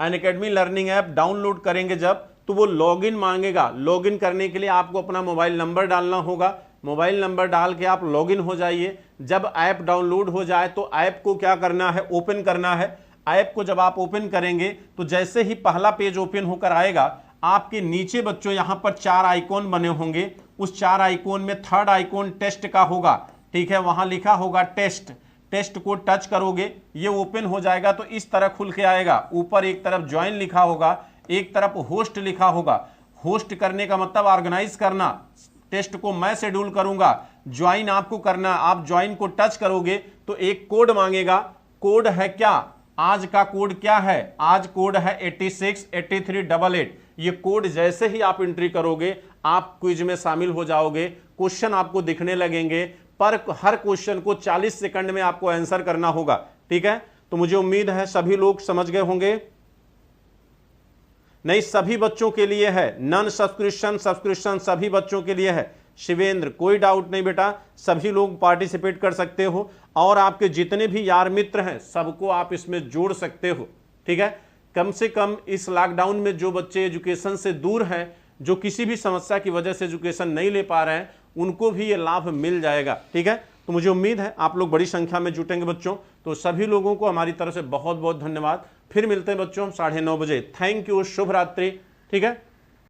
अनअकैडमी लर्निंग ऐप डाउनलोड करेंगे जब, तो वो लॉगिन मांगेगा। लॉगिन करने के लिए आपको अपना मोबाइल नंबर डालना होगा, मोबाइल नंबर डाल के आप लॉगिन हो जाइए। जब ऐप डाउनलोड हो जाए तो ऐप को क्या करना है, ओपन करना है। ऐप को जब आप ओपन करेंगे तो जैसे ही पहला पेज ओपन होकर आएगा, आपके नीचे बच्चों यहां पर 4 आइकॉन बने होंगे, उस 4 आइकॉन में थर्ड आइकॉन टेस्ट का होगा, ठीक है, वहां लिखा होगा टेस्ट। टेस्ट को टच करोगे, ये ओपन हो जाएगा, तो इस तरह खुल के आएगा। ऊपर एक तरफ ज्वाइन लिखा होगा, एक तरफ होस्ट लिखा होगा। होस्ट करने का मतलब ऑर्गेनाइज करना, टेस्ट को मैं शेड्यूल करूंगा, ज्वाइन आपको करना, आप ज्वाइन को टच करोगे तो एक कोड मांगेगा। कोड है क्या, आज का कोड क्या है, आज कोड है 868388। ये कोड जैसे ही आप एंट्री करोगे आप क्विज में शामिल हो जाओगे। क्वेश्चन आपको दिखने लगेंगे, पर हर क्वेश्चन को 40 सेकंड में आपको आंसर करना होगा। ठीक है, तो मुझे उम्मीद है सभी लोग समझ गए होंगे। नहीं, सभी बच्चों के लिए है, नन सब्सक्रिप्शन सभी बच्चों के लिए है। शिवेंद्र, कोई डाउट नहीं बेटा, सभी लोग पार्टिसिपेट कर सकते हो और आपके जितने भी यार मित्र हैं सबको आप इसमें जोड़ सकते हो। ठीक है, कम से कम इस लॉकडाउन में जो बच्चे एजुकेशन से दूर हैं, जो किसी भी समस्या की वजह से एजुकेशन नहीं ले पा रहे हैं, उनको भी ये लाभ मिल जाएगा। ठीक है, तो मुझे उम्मीद है आप लोग बड़ी संख्या में जुटेंगे बच्चों। तो सभी लोगों को हमारी तरफ से बहुत बहुत धन्यवाद। फिर मिलते हैं बच्चों 9:30 बजे। थैंक यू, शुभ रात्रि। ठीक है।